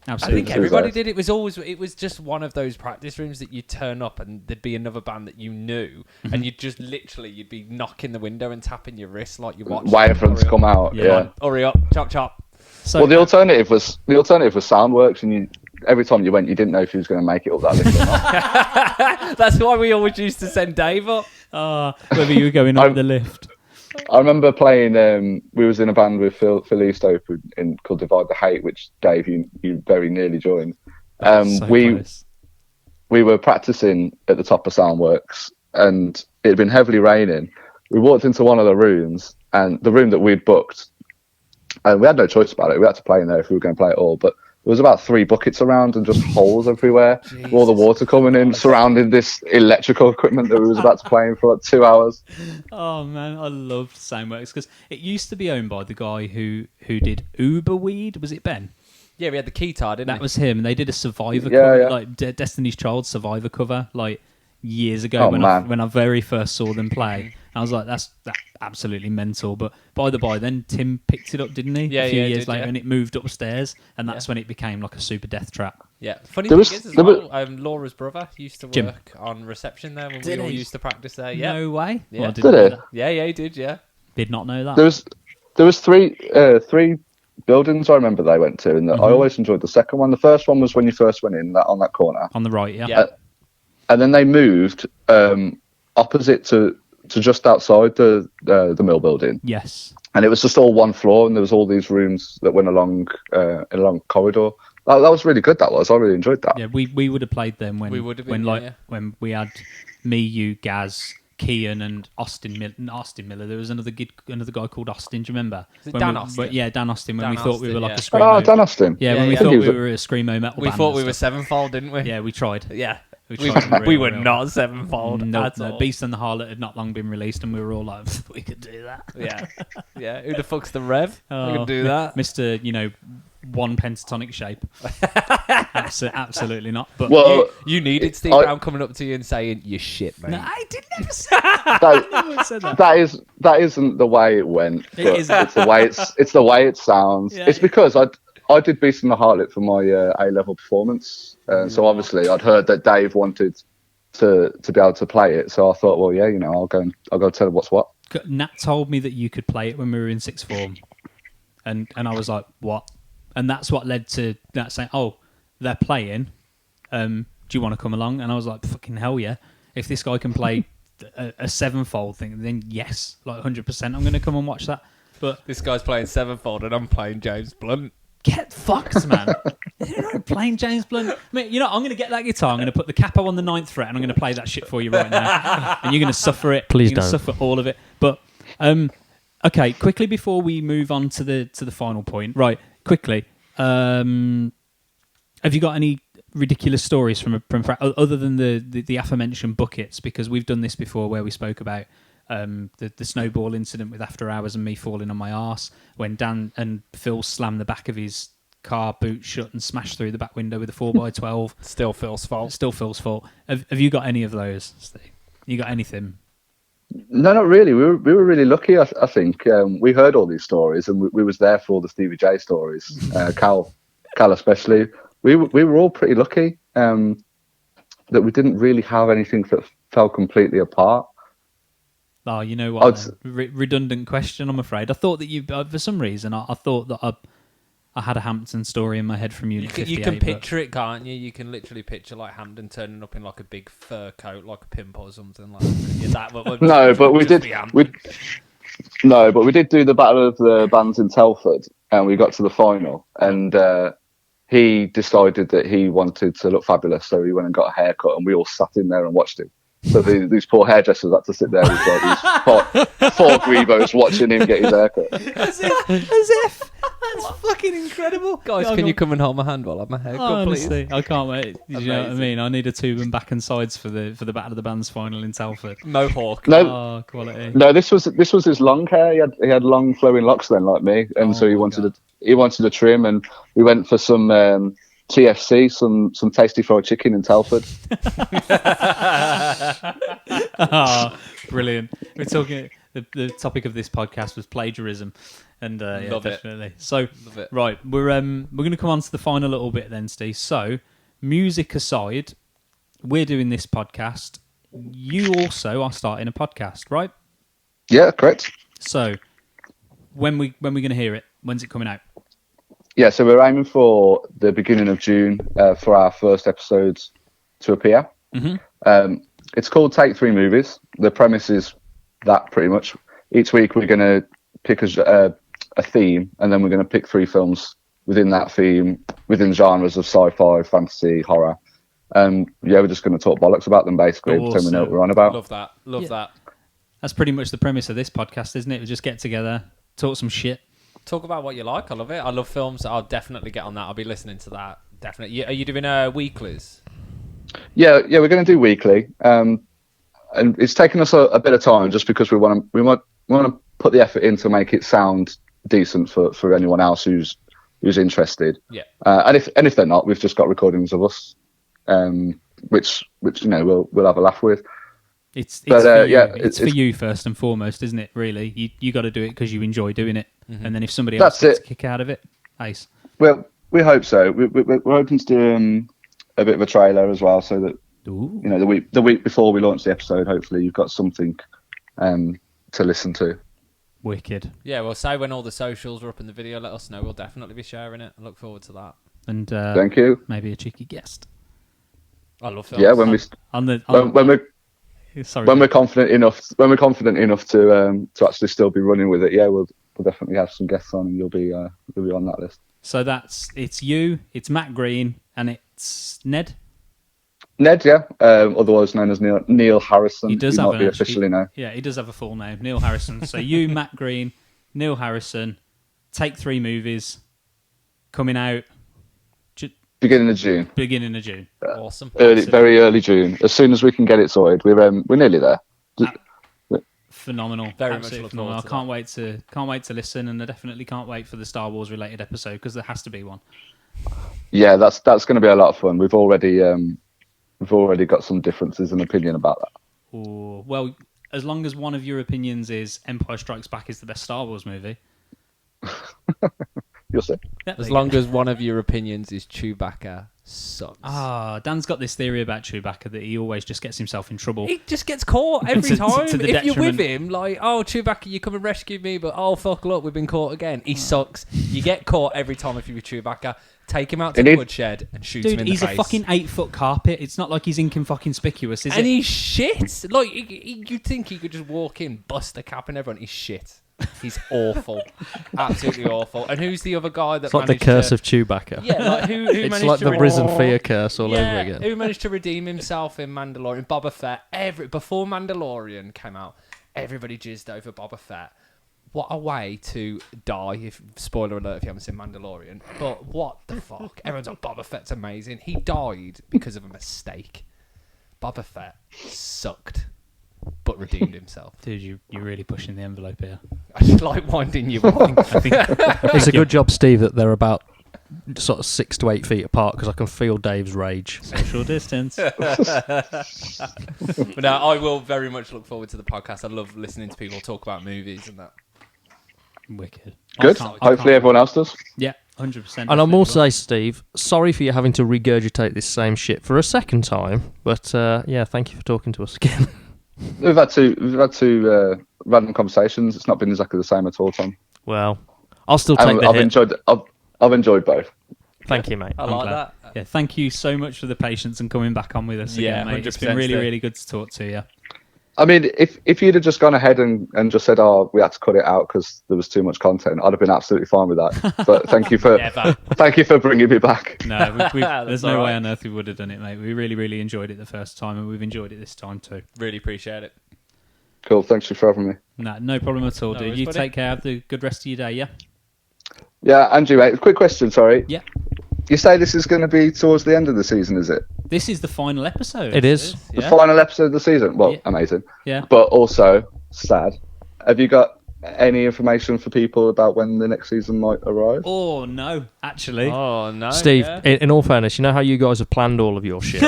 I Absolutely. think everybody did. It was just one of those practice rooms that you turn up and there'd be another band that you knew, and you'd just you'd be knocking the window and tapping your wrist like you're watching. Waiting for them to come out. Yeah. Yeah. Hurry up, chop chop. So, Well, the alternative was Soundworks, and every time you went, you didn't know if he was going to make it up that lift or not. That's why we always used to send Dave up. whether you were going up the lift. I remember playing. We was in a band with Phil Eastope called Divide the Hate, which Dave you very nearly joined. So close. We were practicing at the top of Soundworks, and it had been heavily raining. We walked into one of the rooms, and the room that we'd booked, and we had no choice about it. We had to play in there if we were going to play it all. But there was about 3 buckets around and just holes everywhere. All the water coming in, surrounding this electrical equipment that we was about to play in for like 2 hours. Oh man, I loved Soundworks because it used to be owned by the guy who did Uberweed. Was it Ben? Yeah, we had the keytar, didn't That we? was him. They did a Survivor Yeah, cover, yeah. like Destiny's Child Survivor cover, like years ago Oh, when man. I very first saw them play. I was like, that's absolutely mental. But by the by, then Tim picked it up, didn't he? Yeah, a few yeah, years did, later, yeah. and it moved upstairs, and that's when it became like a super death trap. Yeah. Funny There thing was- is, as there well, was- Laura's brother used to Jim. work on reception there when Did we all he? used to practice there. Yeah. No way. Yeah. Well, I Did didn't know it? that. Yeah, he did. Yeah. Did not know that. There was three buildings I remember they went to, and I always enjoyed the second one. The first one was when you first went in, on that corner, On the right, yeah. Yeah. and then they moved opposite to just outside the mill building, Yes. and it was just all one floor, and there was all these rooms that went along a corridor. That was really good. That was. I really enjoyed that. Yeah, we would have played them when We would have when been, like yeah. when we had me, you, Gaz, Kean, and Austin Miller. There was another guy called Austin. Do you remember? Is it When Dan we- Austin? Yeah, Dan Austin. When Dan we thought we Austin, were like yeah. a screamo. Dan Austin. Yeah, Yeah, when we yeah. thought He we was were a screamo metal We band thought and we were stuff. Sevenfold, didn't we? Yeah, we tried. Yeah. We We, tried we real, were real. not Sevenfold No, at all. Beast and the Harlot had not long been released, and we were all like, we could do that. Yeah. Yeah. Who the fuck's the Rev? we Oh, can do that. Mr. One pentatonic shape. Absolutely not. But Well, You needed Steve I- Brown coming up to you and saying, "You shit, mate." no, I didn't ever say that, said that. that isn't the way it went. But isn't. it's the way it sounds. Yeah. It's because I did Beast in the Heartlet for my A-level performance, so obviously I'd heard that Dave wanted to be able to play it. So I thought, well, yeah, I'll go tell him what's what. Nat told me that you could play it when we were in sixth form, and I was like, what? And that's what led to Nat saying, oh, they're playing. Do you want to come along? And I was like, fucking hell yeah! If this guy can play a sevenfold thing, then yes, like 100%, I'm going to come and watch that. But This guy's playing Sevenfold and I'm playing James Blunt. get fucked, man. You're not playing James Blunt. I mean, you know, I'm going to get that guitar. I'm going to put the capo on the 9th fret, and I'm going to play that shit for you right now. And you're going to suffer it. Please you're gonna don't. suffer all of it. But okay, quickly before we move on to the final point, right? Quickly, have you got any ridiculous stories from other than the aforementioned buckets? Because we've done this before, where we spoke about the snowball incident with After Hours and me falling on my arse when Dan and Phil slammed the back of his car boot shut and smashed through the back window with a 4x12. Still Phil's fault. Still Phil's fault. Have you got any of those, Steve? You got anything? No, not really. We were really lucky. I think we heard all these stories, and we was there for all the Stevie J stories. Cal especially. We were all pretty lucky that we didn't really have anything that fell completely apart. Oh, you know what? Redundant question, I'm afraid. I thought that you, for some reason, I thought that I had a Hampton story in my head from Unit 58. You can picture it, can't you? You can literally picture like Hampton turning up in like a big fur coat, like a pimp or something like that. No, but we did. No, but we did do the Battle of the Bands in Telford, and we got to the final, and he decided that he wanted to look fabulous, so he went and got a haircut, and we all sat in there and watched him. So these poor hairdressers had to sit there with like these four grebos watching him get his haircut. As if. That's fucking incredible. Guys, can you come and hold my hand while I have my haircut, honestly, please? I can't wait. You know what I mean? I need a tube and back and sides for the Battle of the Bands final in Telford. Mohawk. No, quality. No, this was his long hair. He had long flowing locks then, like me, and so he wanted a trim, and we went for some TFC, some tasty fried chicken in Telford. Brilliant. We're talking. The topic of this podcast was plagiarism, and Love it. definitely. So, right, we're going to come on to the final little bit then, Steve. So, music aside, we're doing this podcast. You also are starting a podcast, right? Yeah, correct. So, when we going to hear it? When's it coming out? Yeah, so we're aiming for the beginning of June for our first episodes to appear. Mm-hmm. It's called Take 3 Movies. The premise is that pretty much. Each week we're going to pick a theme, and then we're going to pick 3 films within that theme, within genres of sci-fi, fantasy, horror. And we're just going to talk bollocks about them, basically, pretend we know what we're on about. Love that. That's pretty much the premise of this podcast, isn't it? We just get together, talk some shit. Talk about what you like. I love it. I love films. I'll definitely get on that. I'll be listening to that. Definitely. Are you doing weeklies? Yeah, we're going to do weekly. And it's taken us a bit of time just because we want to put the effort in to make it sound decent for anyone else who's interested. Yeah. And if they're not, we've just got recordings of us, which we'll have a laugh with. It's for you first and foremost, isn't it? Really, you got to do it because you enjoy doing it, and then if somebody else gets a kick out of it, ace. Well, we hope so. We're hoping to do a bit of a trailer as well, so that the week before we launch the episode, hopefully you've got something to listen to. Wicked. Yeah, well, say when all the socials are up in the video, let us know. We'll definitely be sharing it. I look forward to that. And thank you. Maybe a cheeky guest. I love films. Yeah, when we're confident enough to actually still be running with it, we'll definitely have some guests on, and you'll be on that list. So it's you, it's Matt Green, and it's Ned. Ned, otherwise known as Neil Harrison. He does he have might be officially now. Yeah, he does have a full name, Neil Harrison. So you, Matt Green, Neil Harrison, Take 3 Movies, coming out beginning of June. Awesome. Very early June. As soon as we can get it sorted, we're nearly there. Phenomenal. Very Absolutely much phenomenal. I can't wait to listen, and I definitely can't wait for the Star Wars related episode because there has to be one. Yeah, that's going to be a lot of fun. We've already got some differences in opinion about that. Ooh, well, as long as one of your opinions is Empire Strikes Back is the best Star Wars movie. You'll see. As long as one of your opinions is Chewbacca sucks. Dan's got this theory about Chewbacca that he always just gets himself in trouble. He just gets caught every time. to the if you're with detriment. him, like, oh, Chewbacca, you come and rescue me, but oh, fuck, look, we've been caught again. He sucks. You get caught every time if you're with Chewbacca. Take him out to the woodshed and shoot him in the face. Dude, he's a fucking 8-foot carpet. It's not like he's inconspicuous, is it? And he's shit. Like, you'd think he could just walk in, bust a cap in everyone. He's shit. He's awful, absolutely awful. And who's the other guy that? It's like the Curse of Chewbacca. Yeah, like who It's managed like to the redeem- Risen Fear curse all over again. Who managed to redeem himself in Mandalorian? Boba Fett. Before Mandalorian came out, everybody jizzed over Boba Fett. What a way to die! Spoiler alert if you haven't seen Mandalorian. But what the fuck? Everyone's like, Boba Fett's amazing. He died because of a mistake. Boba Fett sucked, but redeemed himself. Dude, you're really pushing the envelope here. I just like winding you up. It's a good job, Steve, that they're about sort of 6 to 8 feet apart because I can feel Dave's rage. Social distance. But no, I will very much look forward to the podcast. I love listening to people talk about movies and that. Wicked. Good. I can't- Hopefully everyone else does. Yeah, 100%. And I will say, Steve, sorry for you having to regurgitate this same shit for a second time. But yeah, thank you for talking to us again. We've had two random conversations. It's not been exactly the same at all, Tom. Well, I'll still take the hit. I've enjoyed both. Thank you, mate. I I'm like glad. that. Yeah, thank you so much for the patience and coming back on with us Yeah, again, mate. It's 100% been really, Steve. really good to talk to you. I mean, if you'd have just gone ahead and just said, "Oh, we had to cut it out because there was too much content," I'd have been absolutely fine with that. But thank you for thank you for bringing me back. No, there's no all way right. on earth we would have done it, mate. We really, really enjoyed it the first time, and we've enjoyed it this time too. Really appreciate it. Cool. Thanks for having me. No problem at all, No dude. worries, You buddy. take care. Have the good rest of your day, yeah? Yeah, Andrew, mate. Quick question. Sorry. Yeah. You say this is going to be towards the end of the season, is it? This is the final episode. It is. The final episode of the season. Well, Yeah. amazing. Yeah. But also sad. Have you got any information for people about when the next season might arrive? Oh, no, actually. Oh no, Steve, Yeah, in all fairness, you know how you guys have planned all of your shit?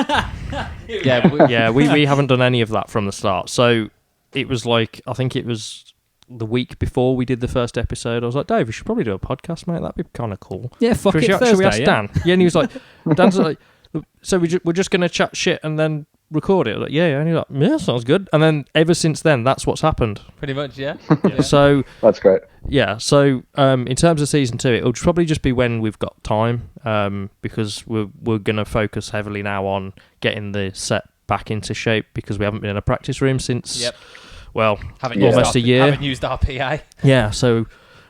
yeah, we haven't done any of that from the start. So it was like, I think it was the week before we did the first episode. I was like, Dave, we should probably do a podcast, mate. That'd be kind of cool. Yeah, fuck it, Should we Thursday, ask yeah? Dan? Yeah, and he was like, Dan's like, so we're just going to chat shit and then record it. Like, yeah, and he's like, yeah, sounds good. And then ever since then, that's what's happened. pretty much. Yeah. So That's great. yeah, so in terms of season 2, it'll probably just be when we've got time, because we're going to focus heavily now on getting the set back into shape because we haven't been in a practice room since, Yep. well, Haven't almost a year. Haven't used our PA. Yeah, so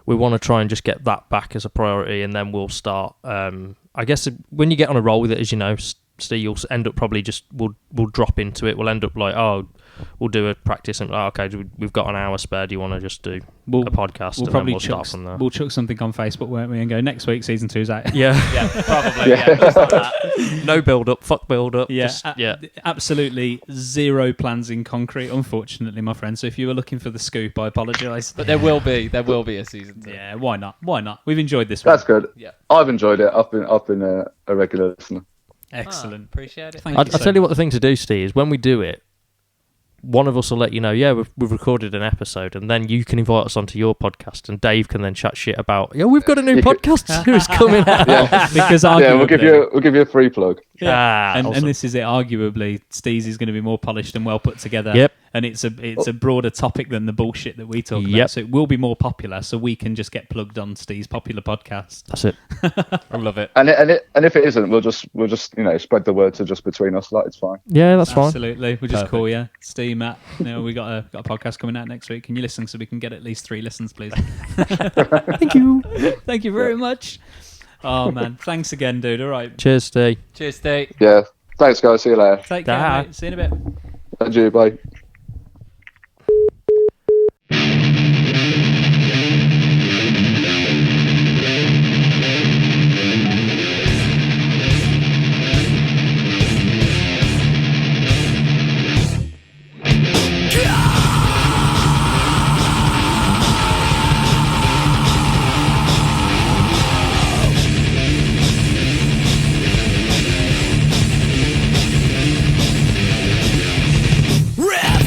we want to try and just get that back as a priority, and then we'll start. I guess when you get on a roll with it, as you know, Steve, you'll end up probably just we'll drop into it. We'll end up like, oh, we'll do a practice, and okay, we've got an hour spare. Do you want to just do a podcast? We'll and probably then we'll start from there. we'll chuck something on Facebook, won't we, and go, next week, season 2's out. Yeah, Yeah, probably. Yeah, just like that. no build up, fuck build up. Yeah, just, yeah. Absolutely zero plans in concrete, unfortunately, my friend. So if you were looking for the scoop, I apologise. But there will be a season 2. Yeah, why not? Why not? We've enjoyed this one. That's good. Yeah. I've enjoyed it. I've been a regular listener. Excellent. Appreciate it. Thank I'll you so tell you what much. the thing to do, Steve, is when we do it, one of us will let you know, yeah, we've recorded an episode, and then you can invite us onto your podcast, and Dave can then chat shit about, yeah, we've got a new You could- podcast series coming out. Because Yeah, we'll arguably, give you a free plug. Ah, and awesome. this is it. Arguably, Steez is going to be more polished and well put together. Yep. And it's a broader topic than the bullshit that we talk about. Yep. So it will be more popular. So we can just get plugged on Steez's popular podcast. That's it. I love it. And if it isn't, we'll just spread the word to just between us. Like, it's fine. Yeah, that's fine. Absolutely. We'll just Perfect. call you, Steve, Matt. We got a podcast coming out next week. Can you listen so we can get at least 3 listens, please? Thank you. Thank you very much. Oh man, thanks again, dude. All right, Cheers, Steve. Cheers, Steve. Yeah. Thanks, guys. See you later. take care, Da. mate. See you in a bit. Adieu. Bye. Red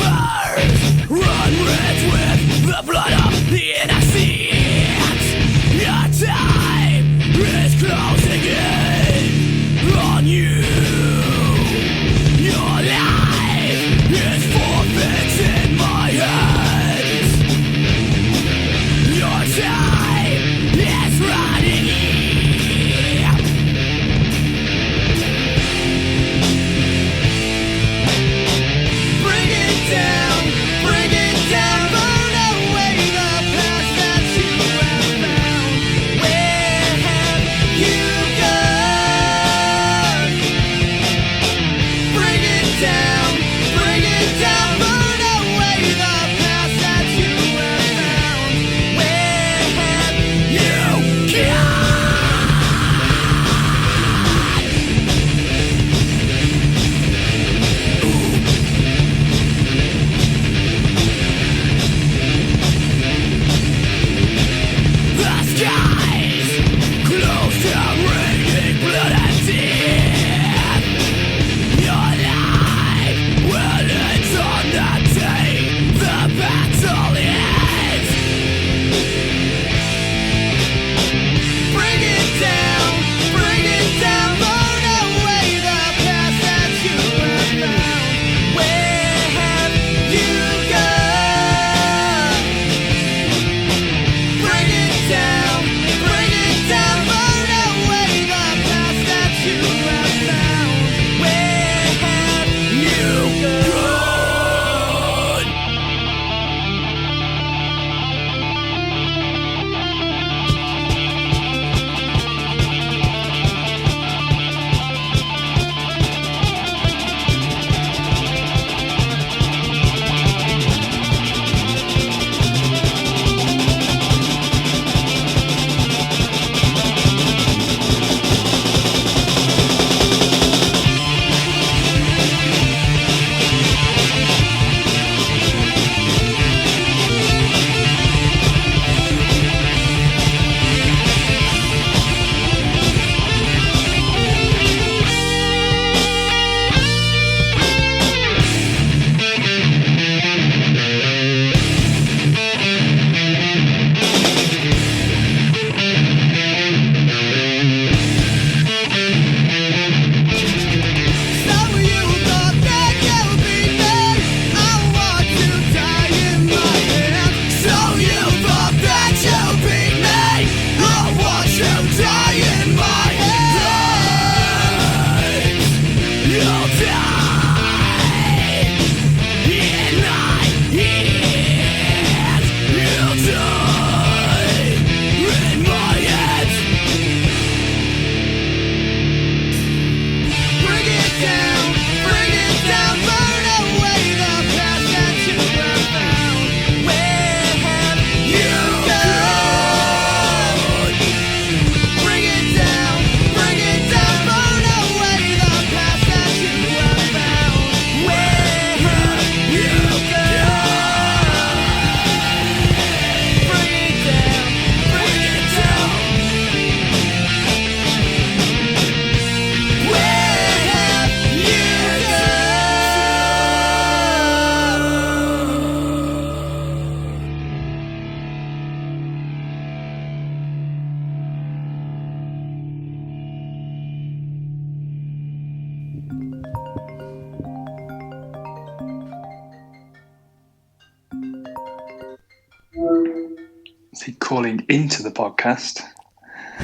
See, calling into the podcast.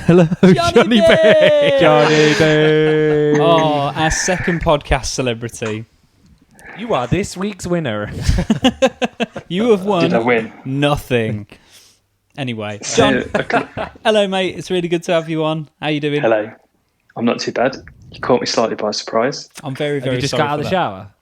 Hello, Johnny B. Johnny B. Oh, our second podcast celebrity. You are this week's winner. You have won Did I win? nothing. Anyway, John, hello, mate. It's really good to have you on. How you doing? Hello. I'm not too bad. You caught me slightly by surprise. I'm very, Have very you just sorry got out for of the that. shower?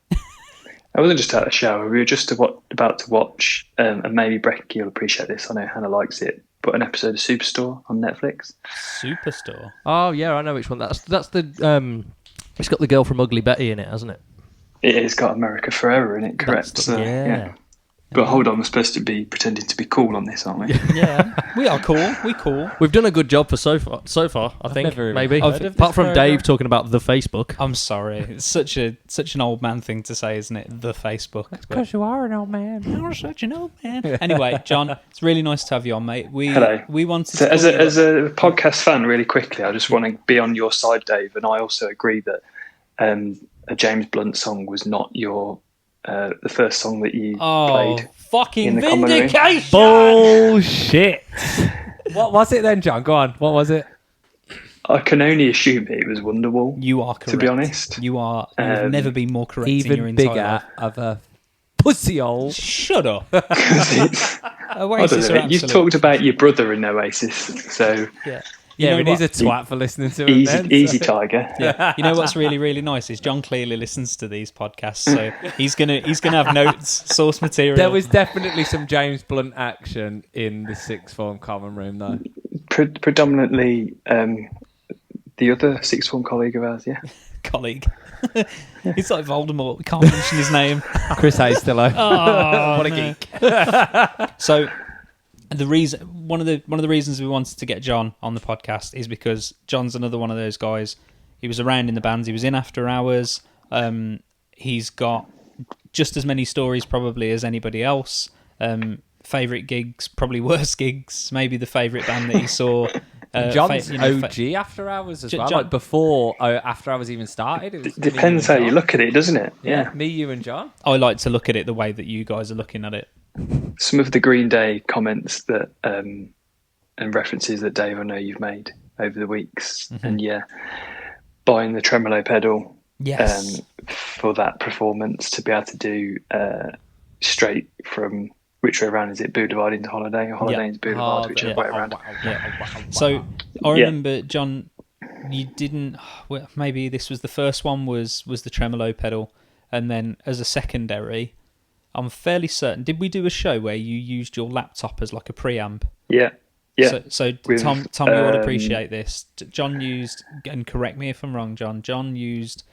I wasn't just out of the shower. We were just about to watch, and maybe Brecky will appreciate this. I know Hannah likes it, but an episode of Superstore on Netflix. Superstore. Oh yeah, I know which one. That's the it's got the girl from Ugly Betty in it, hasn't it? It's got America Forever in it, correct? That's the- yeah. But hold on, we're supposed to be pretending to be cool on this, aren't we? Yeah, we are cool. We cool. We've done a good job for so far. I think never even maybe heard of this apart from program. Dave talking about the Facebook. I'm sorry. It's such an old man thing to say, isn't it? The Facebook. Because you are an old man. You're such an old man. Anyway, John, it's really nice to have you on, mate. Hello. We wanted So to as a podcast fan, really quickly, I just want to be on your side, Dave, and I also agree that a James Blunt song was not your the first song that you played. Fucking in the common room. vindication! Bullshit. What was it then, John? Go on. What was it? I can only assume it was Wonderwall. You are correct. To be honest. You have never been more correct in your Even entire bigger life. of a pussy hole. Shut up. 'Cause it's- I Oasis don't are know. You've absolute. talked about your brother in Oasis, so Yeah, know and he's a what? twat for listening to it. easy tiger. Yeah. You know what's really, really nice is John clearly listens to these podcasts, so he's gonna have notes, source material. There was definitely some James Blunt action in the sixth form common room, though. Predominantly the other sixth form colleague of ours, yeah. colleague. He's like Voldemort. We can't mention his name. Chris Hastellow. Oh, What a geek. So one of the reasons we wanted to get John on the podcast is because John's another one of those guys. He was around in the bands. He was in After Hours. He's got just as many stories probably as anybody else. Favourite gigs, probably worst gigs. Maybe the favourite band that he saw. John's OG After Hours as well. John- Like before After Hours even started. It was Depends me, how and you John. look at it, doesn't it? Yeah, me, you, and John. I like to look at it the way that you guys are looking at it. Some of the Green Day comments that and references that Dave, I know you've made over the weeks, and buying the tremolo pedal Yes. for that performance to be able to do straight from which way around is it? Boulevard into Holiday, or Holiday into Boulevard, whichever way around. So I remember, John, you didn't. Well, maybe this was the first one was the tremolo pedal, and then as a secondary, I'm fairly certain. Did we do a show where you used your laptop as like a preamp? Yeah. So With, Tom, you would appreciate this. John used, and correct me if I'm wrong, John. John used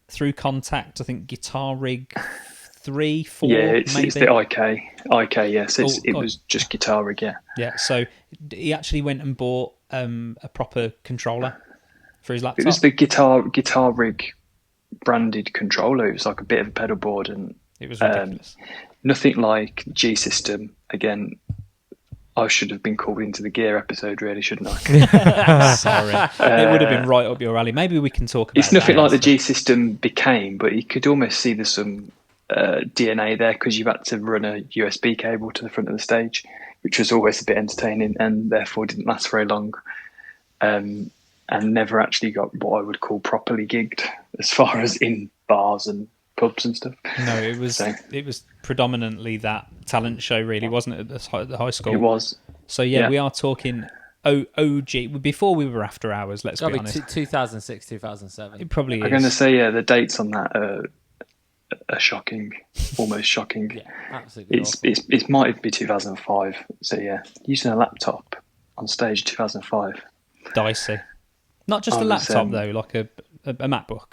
through Contact, I think Guitar Rig 3, 4. Yeah, it's the IK. Yes, it God. was just Guitar Rig. Yeah. Yeah, so he actually went and bought a proper controller for his laptop. It was the Guitar Rig branded controller. It was like a bit of a pedal board, and It was ridiculous. nothing like G System. Again, I should have been called into the gear episode, really, shouldn't I? Sorry. It would have been right up your alley. Maybe we can talk about It's nothing that. like the G System became, but you could almost see there's some DNA there because you've had to run a USB cable to the front of the stage, which was always a bit entertaining and therefore didn't last very long, and never actually got what I would call properly gigged as far as in bars and pubs and stuff. No, it was predominantly that talent show, really, wasn't it, at the high school? It was. So, yeah, we are talking OG. Before we were After Hours, let's be honest. 2006, 2007. It probably I'm going to is. say, the dates on that are shocking, almost shocking. Yeah, absolutely. It might be 2005. So yeah, using a laptop on stage 2005. Dicey. Not just I a was, laptop, though, like a MacBook.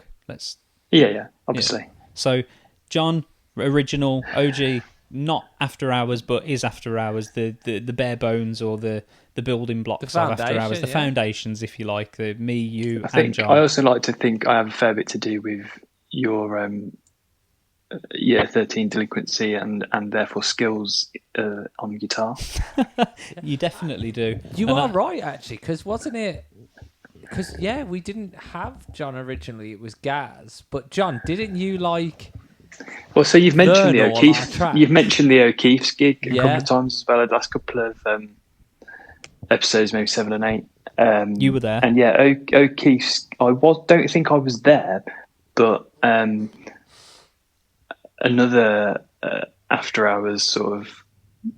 Yeah, obviously. Yeah. So, John, original, OG, not After Hours, but is After Hours, the bare bones or the building blocks of After Hours, the foundations, if you like, the me, you, I think and John. I also like to think I have a fair bit to do with your year 13 delinquency and therefore skills on guitar. You definitely do. You And are that- right, actually, because wasn't it? Because we didn't have John originally. It was Gaz, but John, didn't you like? Well, so you've mentioned the Learn all O'Keefe. our tracks. You've mentioned the O'Keefe's gig a couple Yeah. of times as well. The last couple of episodes, maybe 7 and 8. You were there, and yeah, O'Keefe's. Don't think I was there, but another after hours sort of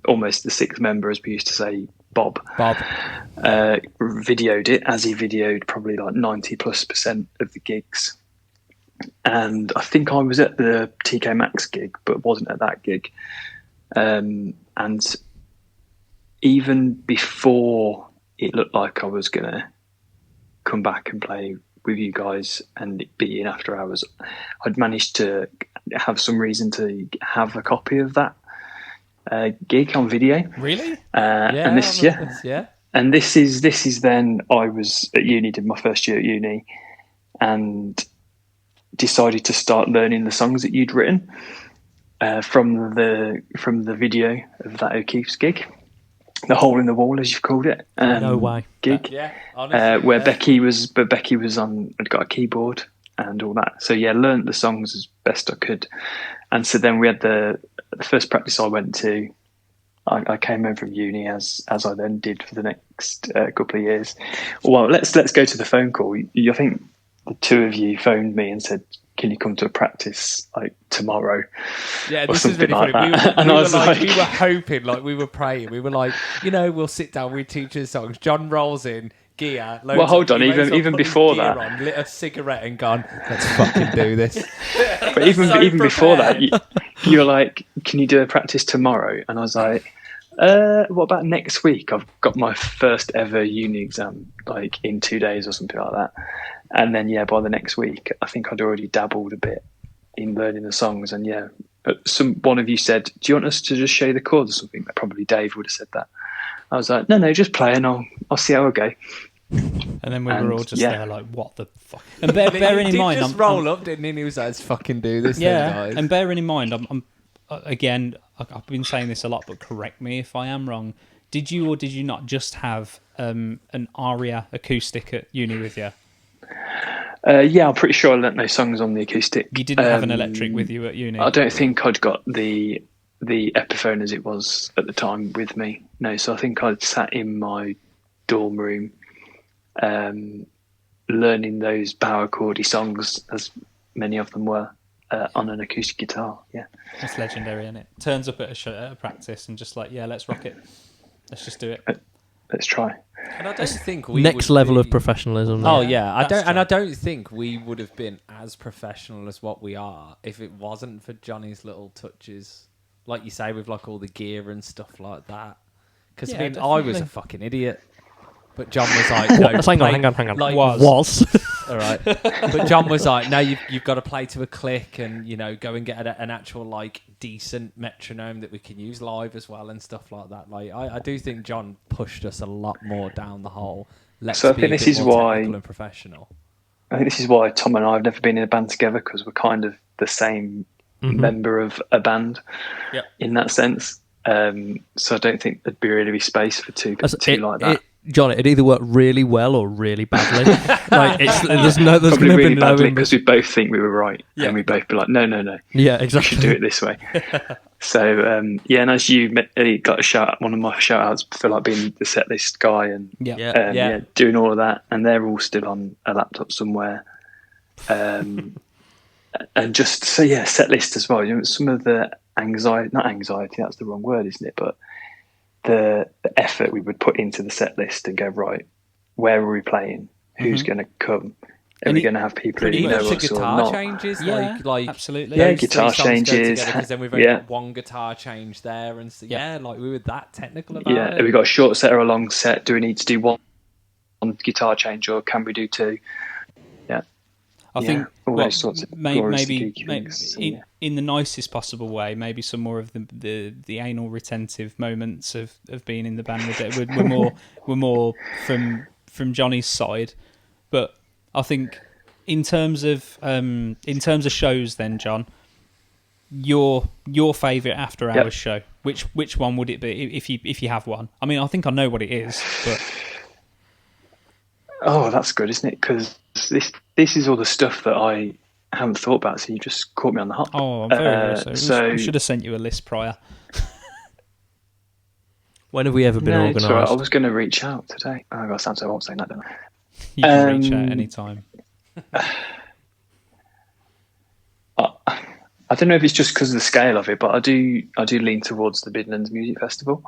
almost the sixth member, as we used to say, Bob videoed it, as he videoed probably like 90+% of the gigs. And I think I was at the TK Maxx gig, but wasn't at that gig. And even before it looked like I was going to come back and play with you guys and it be in after hours, I'd managed to have some reason to have a copy of that gig on video. really? And this, and this is then I was at uni, did my first year at uni, and decided to start learning the songs that you'd written from the video of that O'Keefe's gig, the hole in the wall, as you've called it. No way. Gig. Honestly, where Becky was on, had got a keyboard and all that. So yeah, learnt the songs as best I could. And so then we had the first practice I went to. I came home from uni as I then did for the next couple of years. Well, let's go to the phone call. I think the two of you phoned me and said, "Can you come to a practice like tomorrow?" Yeah, or this is really something funny. like that. We And I were was like, like, we were hoping, like we were praying. We were like, we'll sit down, we teach us songs. John rolls in, gear. Well, hold on, even before that, on, lit a cigarette and gone, let's fucking do this. but even So before that, prepared. you were like, "Can you do a practice tomorrow?" And I was like, "What about next week? I've got my first ever uni exam, like in 2 days or something like that." And then by the next week, I think I'd already dabbled a bit in learning the songs. And but one of you said, "Do you want us to just show you the chords or something?" Probably Dave would have said that. I was like, "No, just play, and I'll see how I go." And then we were all just yeah. there like, what the fuck? And bearing in mind, just I'm roll up, didn't he? And he was like, let's fucking do this thing, guys. and bearing in mind, I'm again, I've been saying this a lot, but correct me if I am wrong. Did you or did you not just have an Aria acoustic at uni with you? I'm pretty sure I learnt those songs on the acoustic. You didn't have an electric with you at uni? I don't think I'd got the Epiphone as it was at the time with me. No, so I think I'd sat in my dorm room learning those power chordy songs, as many of them were, on an acoustic guitar. Yeah, that's legendary, isn't it? Turns up at a practice and just like, let's rock it. Let's just do it. Let's try. And I don't think we Next would level be... of professionalism. Oh yeah, I that's don't think we would have been as professional as what we are if it wasn't for Johnny's little touches, like you say, with like all the gear and stuff like that. Because I was definitely. a fucking idiot, but John was like, "No, Hang on. Like, Was. all right." But John was like, "No, you've got to play to a click, and go and get an actual like decent metronome that we can use live as well and stuff like that." Like, I do think John pushed us a lot more down the hole. So I think this is why technical and professional. I think this is why Tom and I have never been in a band together, because we're kind of the same member of a band in that sense. So I don't think there'd really be space for two like that. John, it either worked really well or really badly. Like there's Probably gonna really be badly, no because we both think we were right, and we both be like, no, Yeah, we exactly. should do it this way. So and as you got a shout, one of my shout outs for like being the set list guy and doing all of that, and they're all still on a laptop somewhere. And just set list as well. Some of the not anxiety, that's the wrong word, isn't it? But the effort we would put into the set list and go, right, where are we playing? Who's going to come? Are we going to have people who know us or guitar not? changes, Yeah, like absolutely. Yeah, those guitar three songs go changes. together, 'cause then we've only got one guitar change there, and like we were that technical about it. Have we got a short set or a long set? Do we need to do one guitar change, or can we do two? I think all those sorts of glorious maybe geeky things. in the nicest possible way, maybe some more of the anal retentive moments of being in the band with it were more from Johnny's side. But I think in terms of shows, then John, your favourite after hours show, which one would it be if you have one? I mean, I think I know what it is, but oh, that's good, isn't it? Because this is all the stuff that I haven't thought about. So you just caught me on the hop. oh, I'm very sorry. So we should have sent you a list prior. When have we ever been No, it's all right. organised? I was going to reach out today. Oh, I sound so old saying that, don't I? You can reach out anytime. I don't know if it's just because of the scale of it, but I do lean towards the Midlands Music Festival,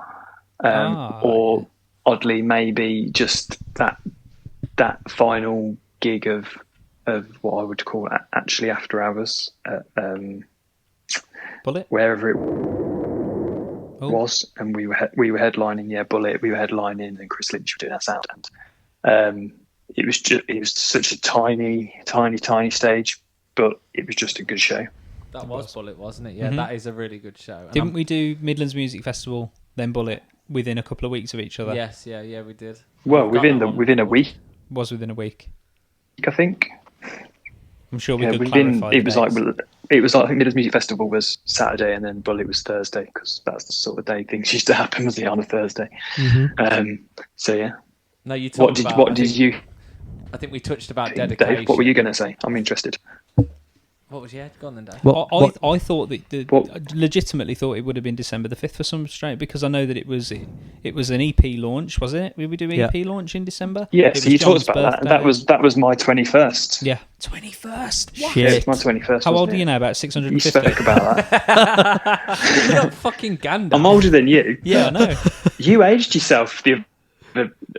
or oddly maybe just that final gig of what I would call actually after hours, Bullet? wherever it was, and we were headlining. Yeah, Bullet. We were headlining, and Chris Lynch were doing our sound, and it was such a tiny stage, but it was just a good show. That was Bullet, wasn't it? Yeah, that is a really good show. And Didn't we do Midlands Music Festival, then Bullet, within a couple of weeks of each other? Yes, yeah, we did. Well, We've got that within a week, Was within a week. I think. I'm sure we Yeah, could clarify. it was like I think Midlands Music Festival was Saturday, and then Bullet was Thursday, because that's the sort of day things used to happen, was it, on a Thursday. So yeah. No, you talked about. What did you? I think we touched about dedication. Dave, what were you going to say? I'm interested. What was your Go on then, Dave. I thought that legitimately thought it would have been December the 5th for some strange, because I know that it was an EP launch, was it? Did we do EP launch in December? Yeah, It so was you John's talked about birthday. that was my 21st. Yeah, 21st. What? Yeah, it's my 21st. How old wasn't are it? you now? About You 650. spoke about that. You're not fucking Gandalf. I'm older than you. Yeah, I know. You aged yourself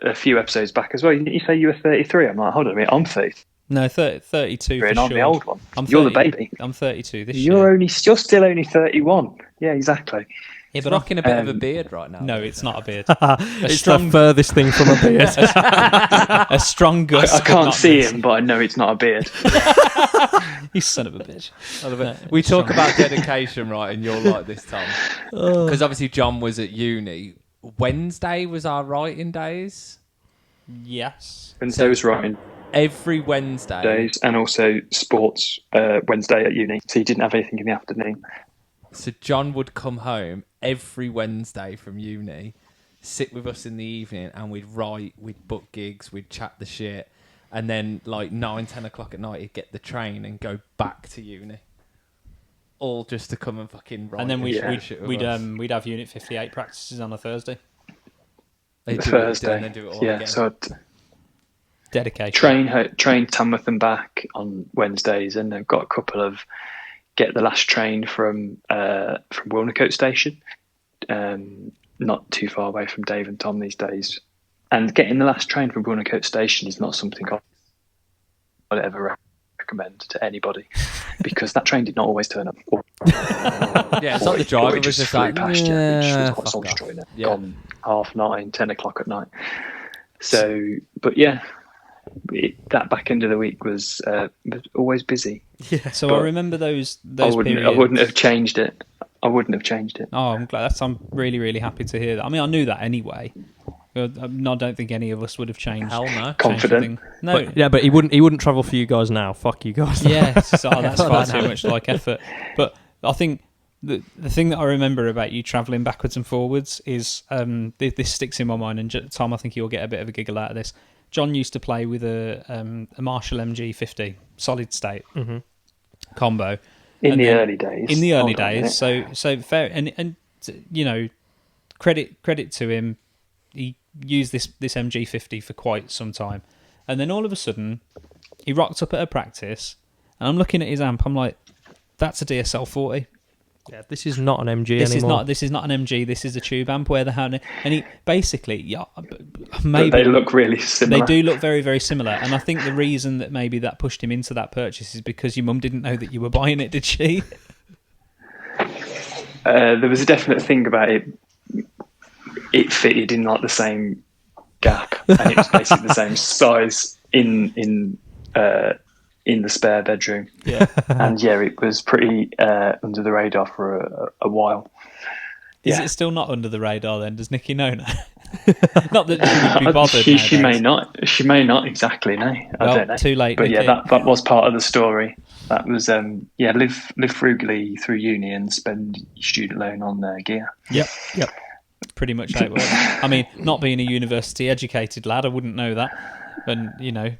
a few episodes back as well. Didn't you say you were 33? I'm like, hold on a minute, I'm 30. No, 32 for And sure. I'm the old one. I'm You're the 30 baby. I'm 32 this You're year. still only 31. Yeah, exactly. Yeah, He's but rocking a bit of a beard right now. no, it's not a beard. It's the furthest thing from a beard. A strong Gus. I but can't not see this. him, but I know it's not a beard. You son of a bitch. We talk about dedication, right? And you're like this, Tom, because obviously John was at uni. Wednesday was our writing days. Yes. And so was writing Every Wednesday. days, and also sports Wednesday at uni. So you didn't have anything in the afternoon. So John would come home every Wednesday from uni, sit with us in the evening, and we'd write, we'd book gigs, we'd chat the shit, and then like 9-10 o'clock at night he'd get the train and go back to uni, all just to come and fucking write. And then we'd us. have Unit 58 practices on a Thursday. They'd do it Thursday. and then do it all Yeah, again. so I'd Dedication. train Tamworth and back on Wednesdays, and they've got a couple of get the last train from Wilnecote Station, not too far away from Dave and Tom these days. And getting the last train from Wilnecote Station is not something I'd ever recommend to anybody, because that train did not always turn up. Yeah, it's not the driver. Or it Was just just flew like, past you, which was quite fuck soul off. destroying. Yeah. Gone 9:30, 10 o'clock at night. So, but yeah, that back end of the week was always busy. Yeah. So But I remember those I periods. wouldn't have changed it. Oh, I'm glad. I'm really, really happy to hear that. I mean, I I knew that anyway. I don't think any of us would have changed. Hell no. Confident. No. But he wouldn't travel for you guys now. Fuck you guys. Yeah, so that's far too much like effort. But I think the thing that I remember about you travelling backwards and forwards is this sticks in my mind. And Tom, I think you'll get a bit of a giggle out of this. John used to play with a Marshall MG50 solid state combo In And the then- early days. in the early Hold on a days. minute. So fair, and you know, credit to him. He used this MG50 for quite some time, and then all of a sudden, he rocked up at a practice, and I'm looking at his amp. I'm like, "That's a DSL 40. Yeah, this is not an MG This anymore. is not an MG. This is a tube amp. Where the hell?" And he basically, yeah, But maybe they look really similar. they do look very, very similar. And I think the reason that maybe that pushed him into that purchase is because your mum didn't know that you were buying it, did she? There was a definite thing about it. It fitted in like the same gap, and it was basically the same size in the spare bedroom. Yeah. And yeah, it was pretty under the radar for a while. Is Yeah. it still not under the radar then? Does Nikki know now? Not that she would be bothered. She may nowadays. not. She may not exactly. No, I Well, don't know. too late, But yeah, Nikki. that was part of the story. That was live frugally through uni and spend your student loan on gear. Yep. Pretty much how it works. I mean, not being a university educated lad, I wouldn't know that. And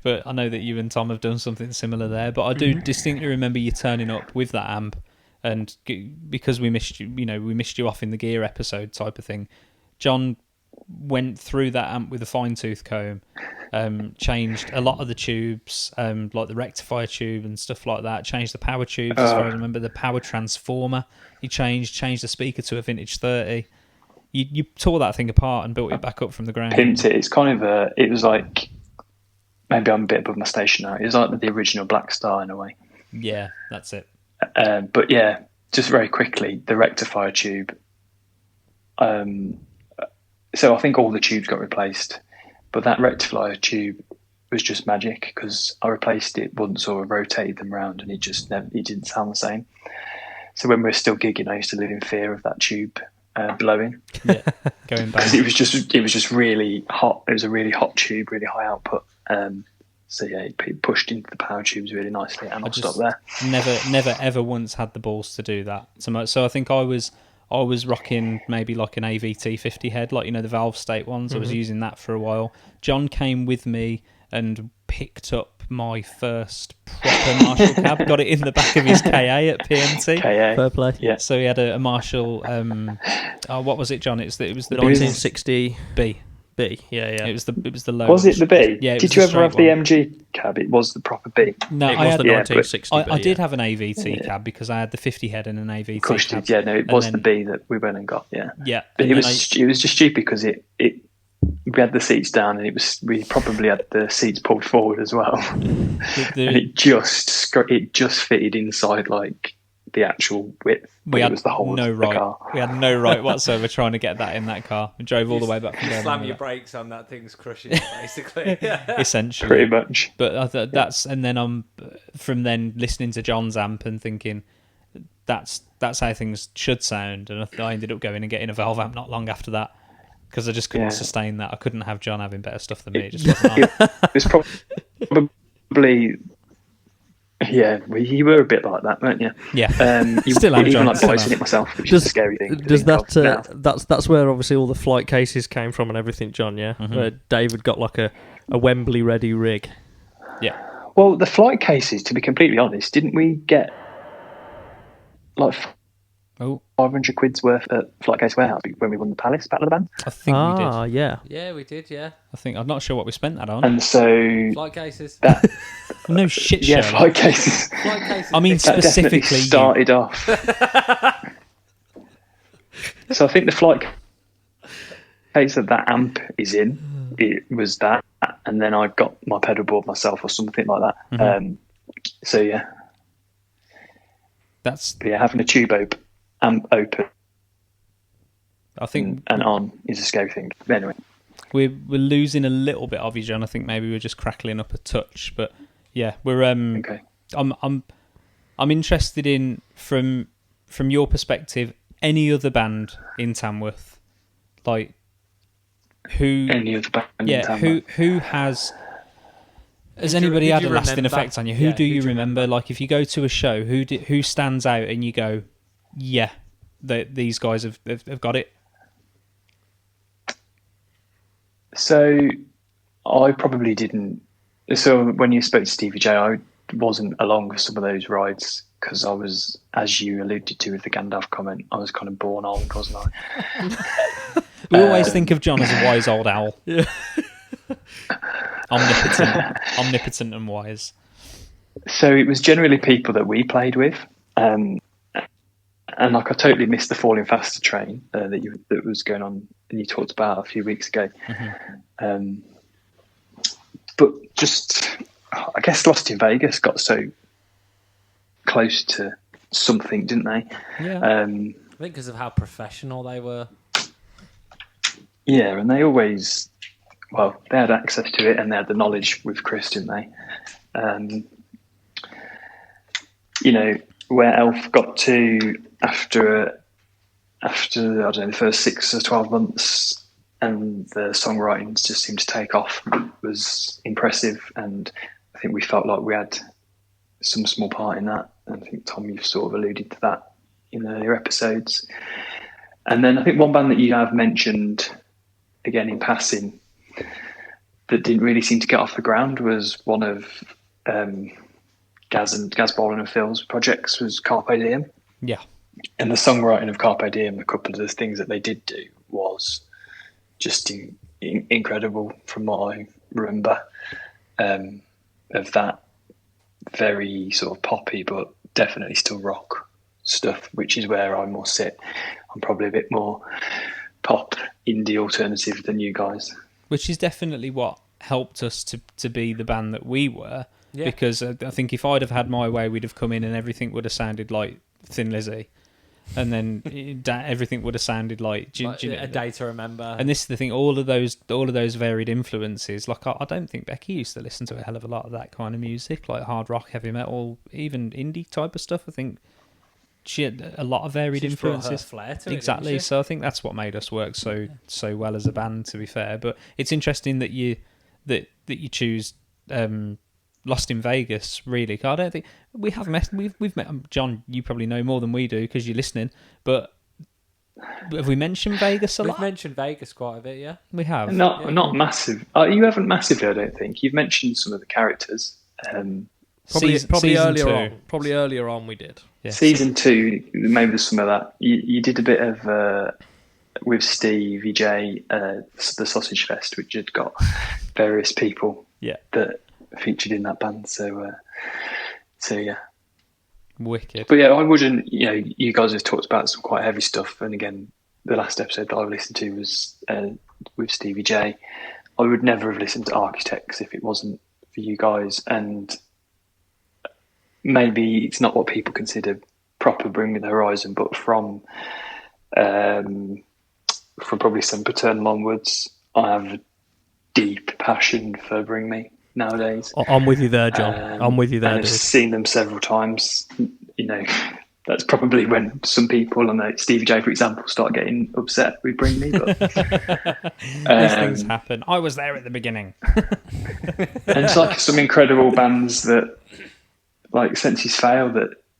but I know that you and Tom have done something similar there. But I do distinctly remember you turning up with that amp, and because we missed you, we missed you off in the gear episode type of thing. John went through that amp with a fine-tooth comb, changed a lot of the tubes, like the rectifier tube and stuff like that, changed the power tubes, as far as I remember, the power transformer he changed the speaker to a vintage 30. You tore that thing apart and built it back up from the ground. Pimped it. It's kind of it was like, maybe I'm a bit above my station now. It was like the original Black Star in a way. Yeah, that's it. But yeah, just very quickly, the rectifier tube. So I think all the tubes got replaced, but that rectifier tube was just magic because I replaced it once or rotated them around, and it didn't sound the same. So when we were still gigging, I used to live in fear of that tube blowing. Yeah, going back. It was just really hot. It was a really hot tube, really high output. So yeah, it pushed into the power tubes really nicely, and I'll stop there. Never ever once had the balls to do that. So I think I was rocking maybe like an AVT 50 head, like, you know, the valve state ones. I was using that for a while. John came with me and picked up my first proper Marshall cab, got it in the back of his KA at PMT. KA. Fair play. Yeah. So he had a Marshall, what was it, John? It was the 1960 B. Yeah. It was the low. Was it the B? Yeah. Did you ever have the MG cab? It was the proper B. No, It was the 1960. I did have an AVT cab because I had the 50 head and an AVT cab. Yeah, no, it was the B that we went and got. Yeah. Yeah. But it was just stupid because we had the seats down, and we probably had the seats pulled forward as well, and it just fitted inside like the actual width. It was the whole of the car. We had no right whatsoever trying to get that in that car. We drove all the way back from there. Slam your brakes on that thing's crushing it, basically. Essentially, pretty much. But and then I'm from then listening to John's amp and thinking that's how things should sound, and I ended up going and getting a valve amp not long after that because I just couldn't sustain that. I couldn't have John having better stuff than me. It just wasn't on. It was probably. Yeah, you were a bit like that, weren't you? Yeah, still am, even John. like voicing it myself, which is a scary thing. Does that that's where obviously all the flight cases came from and everything, John? Yeah, where David got like a Wembley ready rig. Yeah. Well, the flight cases, to be completely honest, didn't we get like 500 quid's worth at Flight Case Warehouse when we won the Palace Battle of the Band? I think we did. Yeah. Yeah, we did, yeah. I'm not sure what we spent that on. And so Flight cases. No shit, yeah, Sherlock. flight cases. Flight cases. I mean, That specifically definitely started off. So I think the flight case that amp is in, it was that, and then I got my pedal board myself or something like that. So yeah. But yeah, having a tube amp open, I think, and on is a scary thing. But anyway, we're losing a little bit of you, John. I think maybe we're just crackling up a touch, but yeah, we're okay. I'm interested in from your perspective, any other band in Tamworth, like Any other band in Tamworth? who has anybody had a lasting effect on you? Who do you remember? Like, if you go to a show, who stands out and you go, yeah, these guys have got it? So I probably didn't. So when you spoke to Stevie J, I wasn't along for some of those rides because I was, as you alluded to with the Gandalf comment, I was kind of born old, wasn't I? We always think of John as a wise old owl. Yeah. Omnipotent and wise. So it was generally people that we played with, and like I totally missed the Falling Faster train that was going on and you talked about a few weeks ago. But just, I guess Lost in Vegas got so close to something, didn't they? Yeah. I think because of how professional they were. Yeah, and they always, well, they had access to it and they had the knowledge with Chris, didn't they? You know, where Elf got to after I don't know, the first 6 or 12 months, and the songwriting just seemed to take off, was impressive, and I think we felt like we had some small part in that. And I think, Tom, you've sort of alluded to that in earlier episodes. And then I think one band that you have mentioned, again in passing, that didn't really seem to get off the ground was one of Gaz Boland and Phil's projects, was Carpe Diem. Yeah. And the songwriting of Carpe Diem, a couple of the things that they did do was just incredible from what I remember of that very sort of poppy, but definitely still rock stuff, which is where I more sit. I'm probably a bit more pop, indie, alternative than you guys. Which is definitely what helped us to be the band that we were. Yeah. Because I think if I'd have had my way, we'd have come in and everything would have sounded like Thin Lizzy. And then everything would have sounded like A Day to Remember. And this is the thing: all of those varied influences. Like I don't think Becky used to listen to a hell of a lot of that kind of music, like hard rock, heavy metal, even indie type of stuff. I think she had a lot of varied She's brought her influences. flair to it, Exactly. didn't she? So I think that's what made us work so well as a band. To be fair, but it's interesting that you choose. Lost in Vegas, really. I don't think we have met. We've met John. You probably know more than we do because you're listening. But have we mentioned Vegas a lot? We've mentioned Vegas quite a bit, yeah. We have. Not massive. You haven't massively, I don't think. You've mentioned some of the characters. Probably Season earlier 2. on. Probably earlier on we did. Yeah. Season 2, maybe there's some of that. You did a bit of with Steve, EJ, the Sausage Fest, which had got various people that featured in that band. So yeah. Wicked. But yeah, I wouldn't. You guys have talked about some quite heavy stuff, and again, the last episode that I listened to was with Stevie J. I would never have listened to Architects if it wasn't for you guys, and maybe it's not what people consider proper Bring Me the Horizon, but from probably some Paternal onwards, I have a deep passion for Bring Me nowadays. I'm with you there, John. I'm with you there, and I've dude. seen them several times. That's probably when some people, Stevie J, for example, start getting upset with Bring Me. But These things happen. I was there at the beginning. And it's like some incredible bands that, like Senses Fail,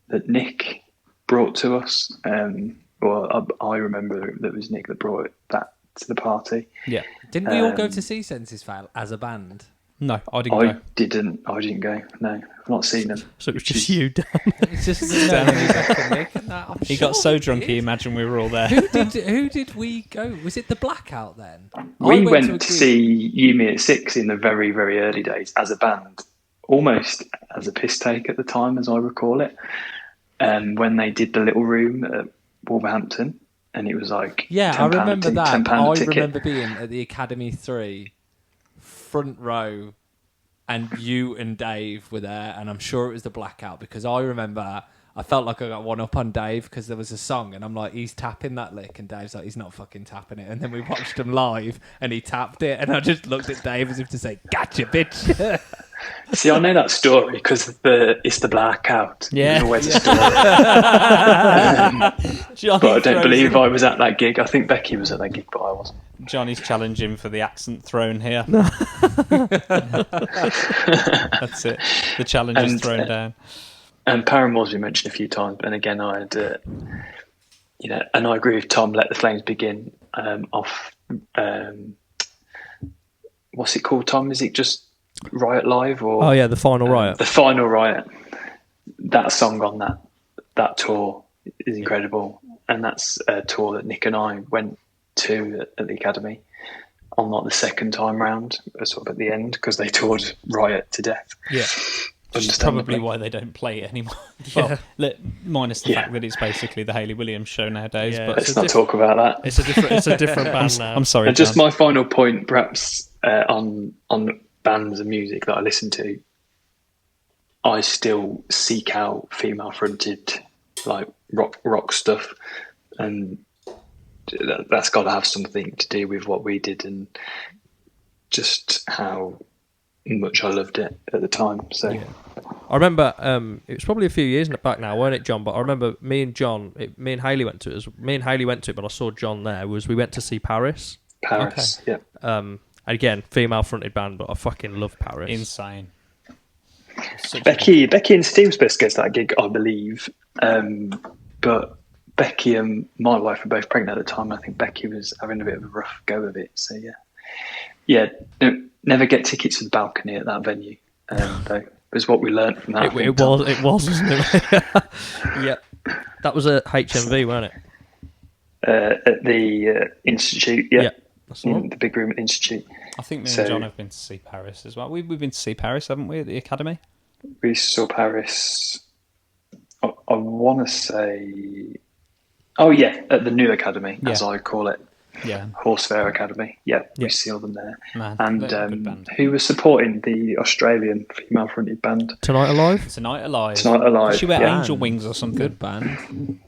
that Nick brought to us. I remember that it was Nick that brought that to the party. Yeah. Didn't we all go to see Senses Fail as a band? No, I didn't go. I didn't go. No, I've not seen them. So it was just you, Dan. It's just He got so drunk he imagined we were all there. Who did we go? Was it the Blackout then? We went to see You Me at 6 in the very, very early days as a band, almost as a piss take at the time, as I recall it. When they did the little room at Wolverhampton, and it was like I remember that. I ticket. remember being at the Academy 3 front row, and you and Dave were there, and I'm sure it was the Blackout, because I remember I felt like I got one up on Dave because there was a song and I'm like, he's tapping that lick, and Dave's like, he's not fucking tapping it. And then we watched him live and he tapped it, and I just looked at Dave as if to say, gotcha, bitch. See, I know that story because it's the Blackout. Yeah. There's always a story. But I don't believe I was at that gig. I think Becky was at that gig, but I wasn't. Johnny's challenging for the accent throne here. That's it. The challenge is thrown down. And Paramore's been mentioned a few times, and again, I had, and I agree with Tom. Let the Flames Begin. What's it called, Tom? Is it just Riot Live or? Oh yeah, the Final Riot. The Final Riot. That song on that tour is incredible, and that's a tour that Nick and I went to at the Academy on like the second time round, sort of at the end, because they toured Riot to death. Yeah. Which is probably why they don't play it anymore. Well, minus the fact that it's basically the Hayley Williams show nowadays. Yeah, but let's not talk about that. It's a different band now. I'm sorry. And just my final point, perhaps, on bands and music that I listen to, I still seek out female-fronted like rock stuff, and that's got to have something to do with what we did and just how much I loved it at the time. So I remember it was probably a few years back now, weren't it, John? But I remember me and Hayley went to it. But I saw John there. We went to see Paris. Yeah. Again, female-fronted band, but I fucking love Paris. Insane. Becky and Steve supposed to go to that gig, I believe. But Becky and my wife were both pregnant at the time. I think Becky was having a bit of a rough go of it. So yeah. Never get tickets to the balcony at that venue. Though was what we learned from that. It was, wasn't it? Yeah, that was a HMV, wasn't it? At the Institute. Yeah. That's the in one. the big room at the Institute. I think me So- and John have been to see Paris as well. We've been to see Paris, haven't we, at the Academy? We saw Paris. I want to say, oh yeah, at the new Academy, as Yeah. I call it, Yeah, Horse Fair Academy. Yeah, Yeah. we saw them there. man. And they're a good band. who was supporting the Australian female-fronted band? Tonight Alive? Tonight Alive. Tonight Alive. Did she wear yeah. angel wings or something? Good band.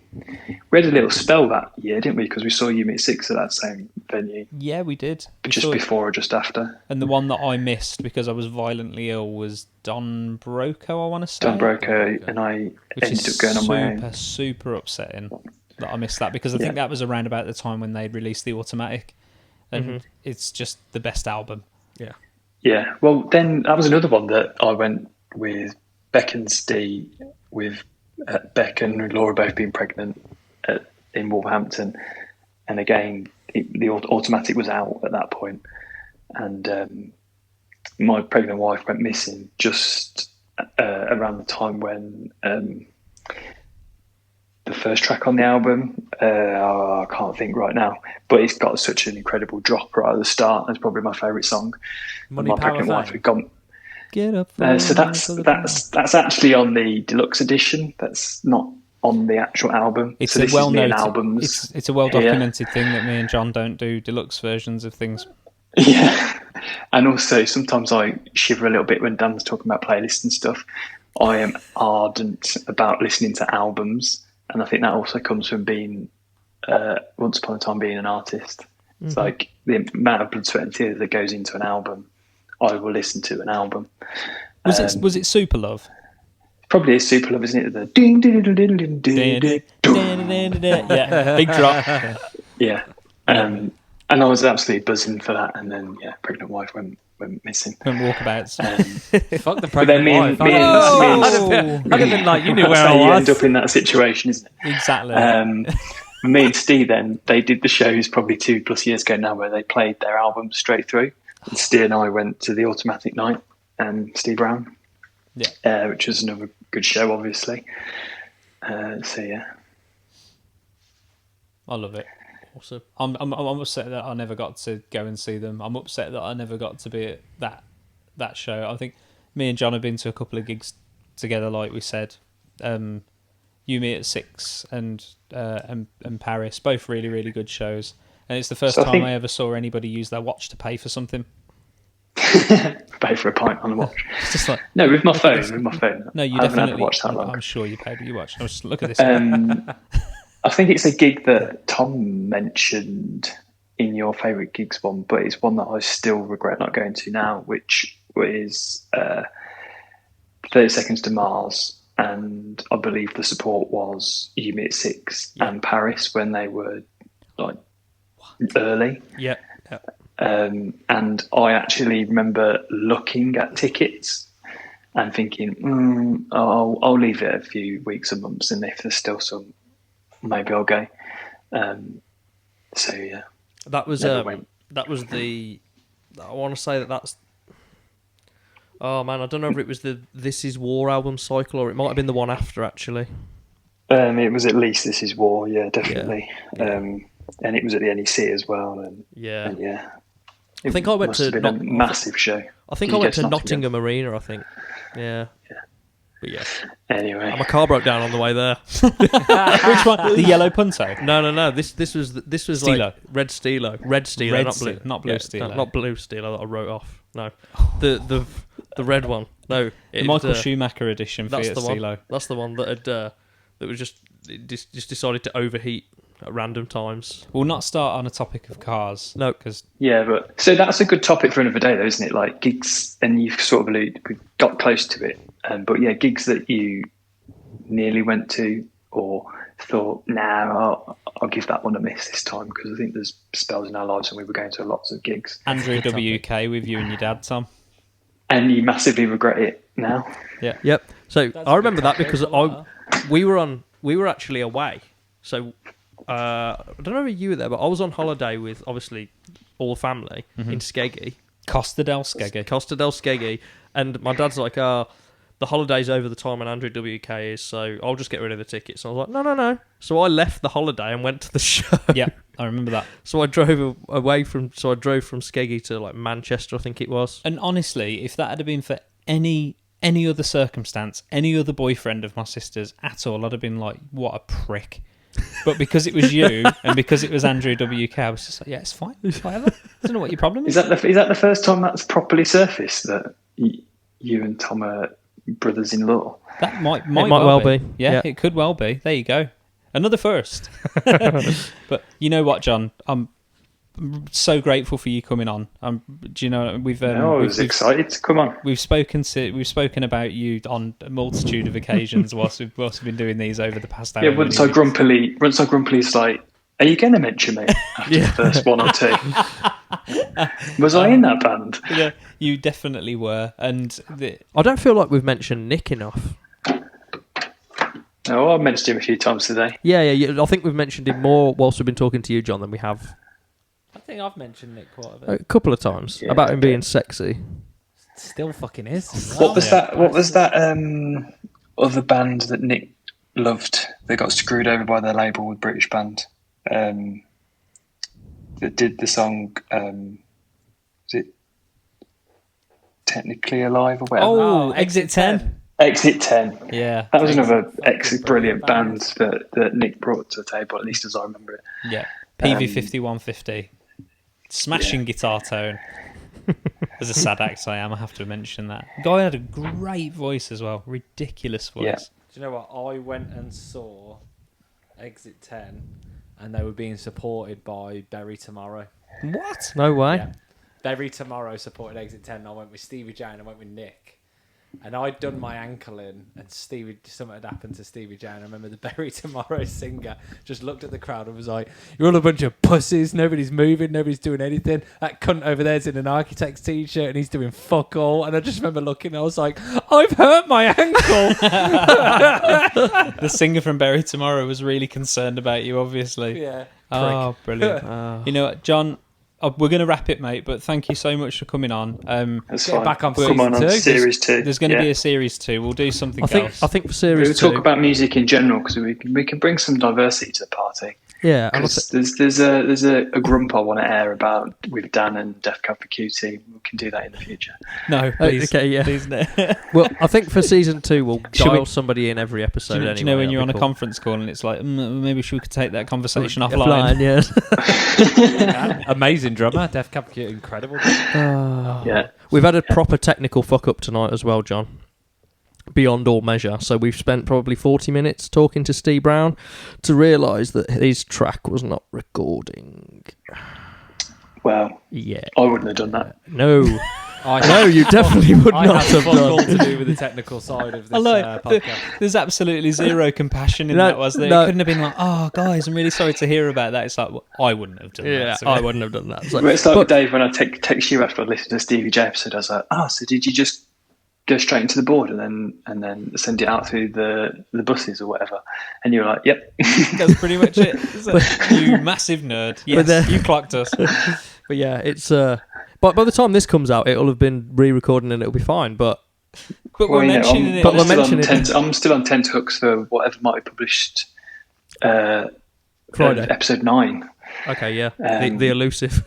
We had a little spell that year, didn't we? Because we saw Unit 6 at that same venue, Yeah, we did. We just saw it. before or just after. And the one that I missed because I was violently ill was Don Broco, I want to say. Don Broco and I Which ended is up going on my own. super upsetting that I missed that because I think that was around about the time when they'd released the Automatic. And it's just the best album. Yeah. Yeah, well, then that was another one that I went with Beck and Ste, with Beck and Laura both being pregnant in Wolverhampton. And again, the Automatic was out at that point. And my pregnant wife went missing just around the time when the first track on the album, I can't think right now, but it's got such an incredible drop right at the start. That's probably my favourite song. Money, My Power, pregnant wife Fame. had gone. Get up. So that's actually on the deluxe edition. That's not on the actual album. It's so a this is me well-known and albums. It's a well-documented thing that me and John don't do deluxe versions of things. Yeah, and also sometimes I shiver a little bit when Dan's talking about playlists and stuff. I am ardent about listening to albums, and I think that also comes from being once upon a time being an artist. It's like the amount of blood, sweat, and tears that goes into an album. I will listen to an album. Was it Super Love? Probably is Super Love, isn't it? The ding ding ding ding ding ding ding. Yeah, big drop. Yeah. And I was absolutely buzzing for that, and then pregnant wife went missing. When walkabouts. Fuck the But then pregnant wife. me and I'd have been like, you knew where that's I how you was. end up in that situation, isn't it? Exactly. Me and Steve then, they did the shows probably 2+ years ago now where they played their albums straight through. And Steve and I went to the Automatic night and Ste Brown, which was another good show, obviously. So yeah. I love it. Awesome. I'm upset that I never got to go and see them. I'm upset that I never got to be at that show. I think me and John have been to a couple of gigs together, like we said. You Meet at 6 and Paris, both really, really good shows. And it's the first time I ever saw anybody use their watch to pay for something. Pay for a pint on the watch. It's just like, No, with my phone. no, you I haven't had definitely. the watch that long. I'm sure you paid with your watch. Look at this. I think it's a gig that Tom mentioned in your favourite gigs one, but it's one that I still regret not going to now, which is 30 Seconds to Mars. And I believe the support was You Meet at 6 and Paris when they were like early. Yeah. And I actually remember looking at tickets and thinking, I'll leave it a few weeks or months, and if there's still some, maybe I'll go. So yeah, That was Never went. that was the. I want to say that's. Oh man, I don't know if it was the This Is War album cycle or it might have been the one after actually. it was at least This Is War, yeah, definitely. And it was at the NEC as well, and Yeah. I think I went to have been a massive show. I think Did I you went go to Nottingham Arena, I think. Yeah. But yeah. Anyway, My car broke down on the way there. Which one? The yellow Punto? No. This was Stilo. like Red Stilo, Red not blue, Stilo, not blue Stilo. no, not blue Stilo that I wrote off. No, the red one. No, The Michael Schumacher edition that's Fiat the one. Stilo. That's the one that had that was just decided to overheat at random times. We'll not start on a topic of cars. No, because yeah, but so that's a good topic for another day, though, isn't it? Like gigs, and you've sort of we got close to it, but yeah, gigs that you nearly went to or thought, I'll give that one a miss this time, because I think there's spells in our lives when we were going to lots of gigs. Andrew WK with you and your dad, Tom. And you massively regret it now. Yeah. Yep. So I remember that because topic. we were actually away. So I don't know if you were there, but I was on holiday with obviously all the family in Skeggy. Costa del Skeggy. Costa del Skeggy, and my dad's like, the holiday's over the time when Andrew WK is, so I'll just get rid of the tickets. And I was like, no. So I left the holiday and went to the show. Yeah, I remember that. So I drove from Skeggy to like Manchester, I think it was. And honestly, if that had been for any other circumstance, any other boyfriend of my sister's at all, I'd have been like, what a prick. But because it was you and because it was Andrew WK, I was just like, yeah, it's fine, whatever. I don't know what your problem is. Is that the first time that's properly surfaced that you and Tom are brothers-in-law? That might well be. Yeah, it could well be. There you go. Another first. But you know what, John? I'm so grateful for you coming on. Do you know I was excited to come on. We've spoken about you on a multitude of occasions whilst we've been doing these over the past hour. Yeah, once I grumpily was like, "Are you going to mention me?" After the first one or two. Was I in that band? Yeah, you definitely were. And I don't feel like we've mentioned Nick enough. Oh, I've mentioned him a few times today. Yeah. I think we've mentioned him more whilst we've been talking to you, John, than we have. I think I've mentioned Nick quite a bit. A couple of times about him being sexy. Still fucking is. What was that? What was that other band that Nick loved? They got screwed over by their label with British band. That did the song. Was it Technically Alive or whatever? Oh, Exit 10. Exit 10. Yeah, that was another brilliant band that Nick brought to the table, at least as I remember it. Yeah, PV5150. Smashing guitar tone. As a sad act I am, I have to mention that. Guy had a great voice as well. Ridiculous voice. Yeah. Do you know what? I went and saw Exit 10 and they were being supported by Bury Tomorrow. What? No way. Yeah. Bury Tomorrow supported Exit 10 and I went with Stevie J and I went with Nick. And I'd done my ankle in, and something had happened to Stevie J. And I remember the Bury Tomorrow singer just looked at the crowd and was like, "You're all a bunch of pussies. Nobody's moving. Nobody's doing anything. That cunt over there's in an architect's t-shirt and he's doing fuck all." And I just remember looking, and I was like, "I've hurt my ankle." The singer from Bury Tomorrow was really concerned about you, obviously. Yeah. Oh, brilliant. You know what, John? We're going to wrap it, mate, but thank you so much for coming on. That's Get fine. back on Come on series 2. There's going to be a series 2. We'll do something else. I think for series We'll 2... talk about music in general because we can bring some diversity to the party. Yeah. Because there's a grump I want to air about with Dan and Def Cab for Cutie. We can do that in the future. No, please. Okay, yeah. Please no. Well, I think for season 2, we'll dial somebody in every episode do anyway. you know when you're on a cool. conference call and it's like, maybe we could take that conversation offline? Yes. Amazing drummer, Def Cab for Cutie, incredible. Yeah. We've had a proper technical fuck up tonight as well, John. Beyond all measure. So we've spent probably 40 minutes talking to Ste Brown to realise that his track was not recording. Well, yeah, I wouldn't have done that. No. No, you definitely would not have fuck all done. to do with the technical side of this podcast. There's absolutely zero compassion in that, was there? It couldn't have been like, "Oh, guys, I'm really sorry to hear about that." It's like, well, I wouldn't have done that. Yeah, So I wouldn't have done that. So, It's like Dave when I text you after I listened to Stevie J episode. I was like, so did you just go straight into the board and then send it out through the buses or whatever? And you were like, "Yep." That's pretty much it. You massive nerd. Yes, you clocked us. But yeah, it's... But by the time this comes out, it'll have been re-recording and it'll be fine. But we're mentioning it. I'm still on tenterhooks for whatever might be published Friday, episode 9. Okay, yeah, the elusive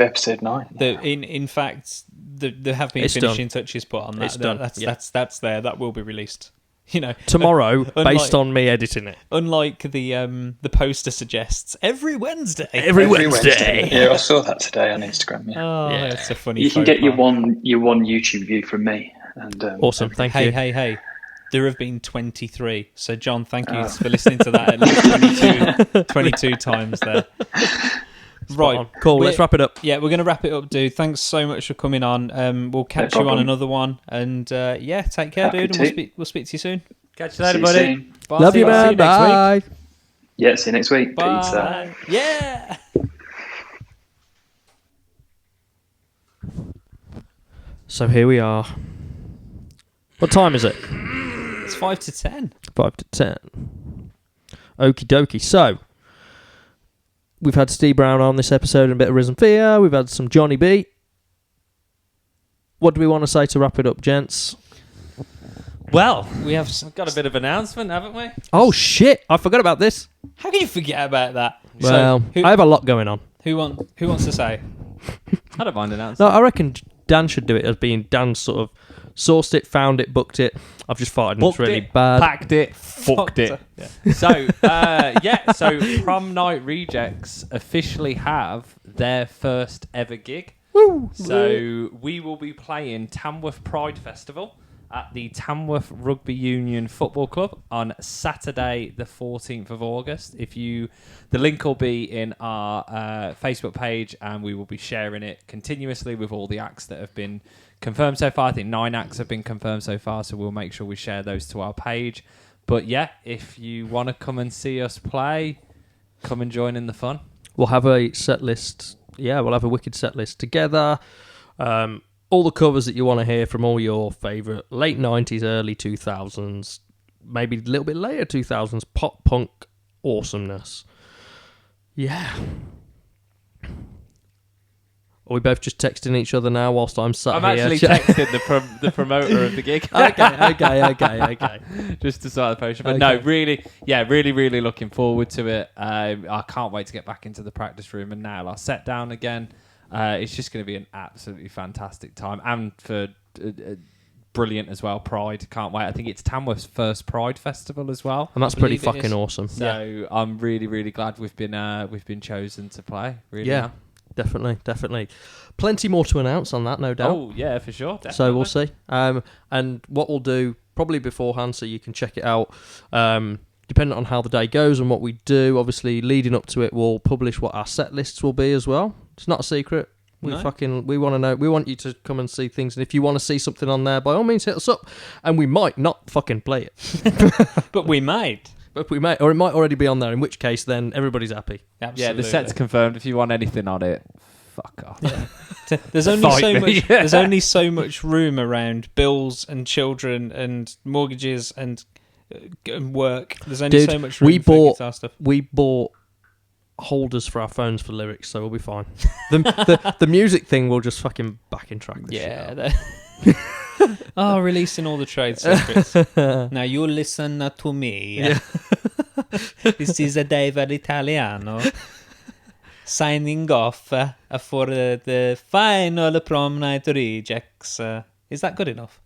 episode 9. In fact, there have been finishing touches put on that. It's done. That's there. That will be released. You know, tomorrow, based on me editing it. Unlike the poster suggests, every Wednesday. Every Wednesday. Yeah, I saw that today on Instagram. Yeah. Oh, yeah. That's a funny. You can get your one YouTube view from me. And awesome, thank you. Hey. There have been 23. So, John, thank you for listening to that at least 22 times there. Right, cool. Let's wrap it up. Yeah, we're going to wrap it up, dude. Thanks so much for coming on. We'll catch you on another one, and take care, dude. And we'll speak to you soon. Catch you later, buddy. Bye. Love you, man. Bye. Yeah, see you next week. Bye. Peace. Yeah. So here we are. What time is it? It's 5 to 10. 5 to 10. Okie dokie. So, we've had Ste Brown on this episode and a bit of Risen Fear. We've had some Johnny B. What do we want to say to wrap it up, gents? Well, we have. we've got a bit of announcement, haven't we? Oh shit! I forgot about this. How can you forget about that? Well, I have a lot going on. Who wants to say? I don't mind announcing. No, I reckon Dan should do it as being Dan sort of sourced it, found it, booked it. I've just farted and it's really bad. Packed it, fucked it. Yeah. So Prom Night Rejects officially have their first ever gig. Woo! So we will be playing Tamworth Pride Festival at the Tamworth Rugby Union Football Club on Saturday the 14th of August. The link will be in our Facebook page, and we will be sharing it continuously with all the acts that have been confirmed so far. I think 9 acts have been confirmed so far, so we'll make sure we share those to our page. But yeah, if you want to come and see us play, come and join in the fun. We'll have a set list. Yeah, we'll have a wicked set list together. All the covers that you want to hear from all your favourite late 90s, early 2000s, maybe a little bit later 2000s pop punk awesomeness. Yeah. Are we both just texting each other now whilst I'm sat I'm here? actually texting the promoter of the gig. Okay. Just to start the potion. But no, really looking forward to it. I can't wait to get back into the practice room and nail our set down again. It's just going to be an absolutely fantastic time, and for brilliant as well. Pride, can't wait. I think it's Tamworth's first Pride festival as well, And that's pretty fucking awesome. So I'm really glad we've been chosen to play. Really, Yeah, definitely. Plenty more to announce on that, no doubt. Oh yeah, for sure. Definitely. So we'll see. And what we'll do probably beforehand, so you can check it out. Depending on how the day goes and what we do, obviously leading up to it, we'll publish what our set lists will be as well. It's not a secret. We want to know. We want you to come and see things, and if you want to see something on there, by all means hit us up, and we might not fucking play it, but we might. Or it might already be on there. In which case, then everybody's happy. Absolutely. Yeah, the set's confirmed. If you want anything on it, fuck off. Yeah. There's only so much room around bills and children and mortgages and work. There's only so much room for guitar stuff. We bought holders for our phones for lyrics, so we'll be fine. The music thing will just fucking backing track this shit out. Releasing all the trade secrets. Now you listen to me. Yeah. This is a David Italiano signing off for the final Prom Night Rejects. Is that good enough?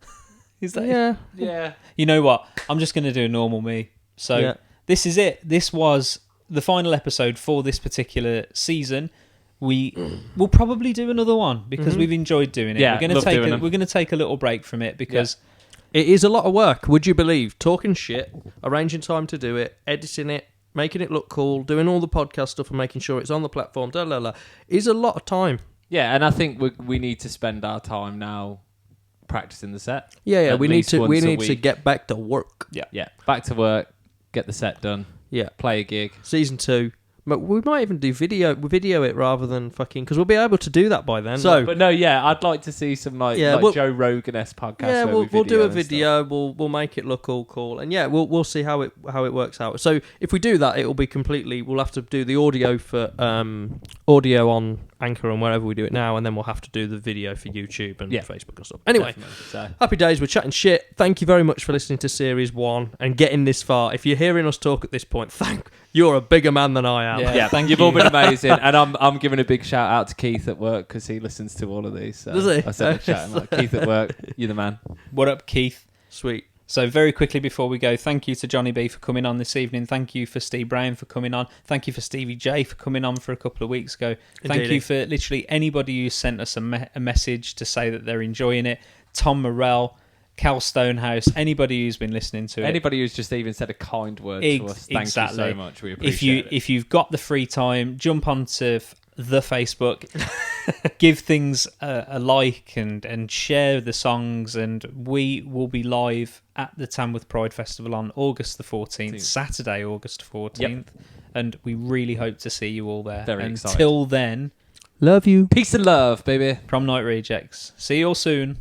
Is that Yeah. You know what? I'm just going to do normal me. So this is it. This was the final episode for this particular season. We'll probably do another one because we've enjoyed doing it. Yeah, we're going to take a little break from it because it is a lot of work. Would you believe? Talking shit, arranging time to do it, editing it, making it look cool, doing all the podcast stuff and making sure it's on the platform. Is a lot of time. Yeah, and I think we need to spend our time now practicing the set. Yeah. We need to get back to work. Yeah. Back to work. Get the set done. Yeah. Play a gig. Season 2. But we might even do video it rather than fucking, because we'll be able to do that by then. So, but no, I'd like to see some Joe Rogan-esque podcast. Yeah, where we'll do a video. We'll make it look all cool, and we'll see how it works out. So if we do that, it will be completely. We'll have to do the audio for audio on Anchor and wherever we do it now, and then we'll have to do the video for YouTube and Facebook and stuff. Anyway, happy days. We're chatting shit. Thank you very much for listening to Series 1 and getting this far. If you're hearing us talk at this point, you're a bigger man than I am. Yeah, thank you. You've all been amazing, and I'm giving a big shout out to Keith at work because he listens to all of these. So does he? I said Keith at work, you're the man. What up, Keith? Sweet. So very quickly before we go, thank you to Johnny B for coming on this evening. Thank you for Ste Brown for coming on. Thank you for Stevie J for coming on for a couple of weeks ago. Thank you for literally anybody who sent us a message to say that they're enjoying it. Tom Morell, Cal Stonehouse, anybody who's been listening to it. Anybody who's just even said a kind word to us. Thank you so much. We appreciate it. If you've got the free time, jump onto the Facebook, give things a like and share the songs, and we will be live at the Tamworth Pride Festival on August the 14th, Saturday, August 14th, and we really hope to see you all there. Very excited. Until then, love you. Peace and love, baby. Prom Night Rejects. See you all soon.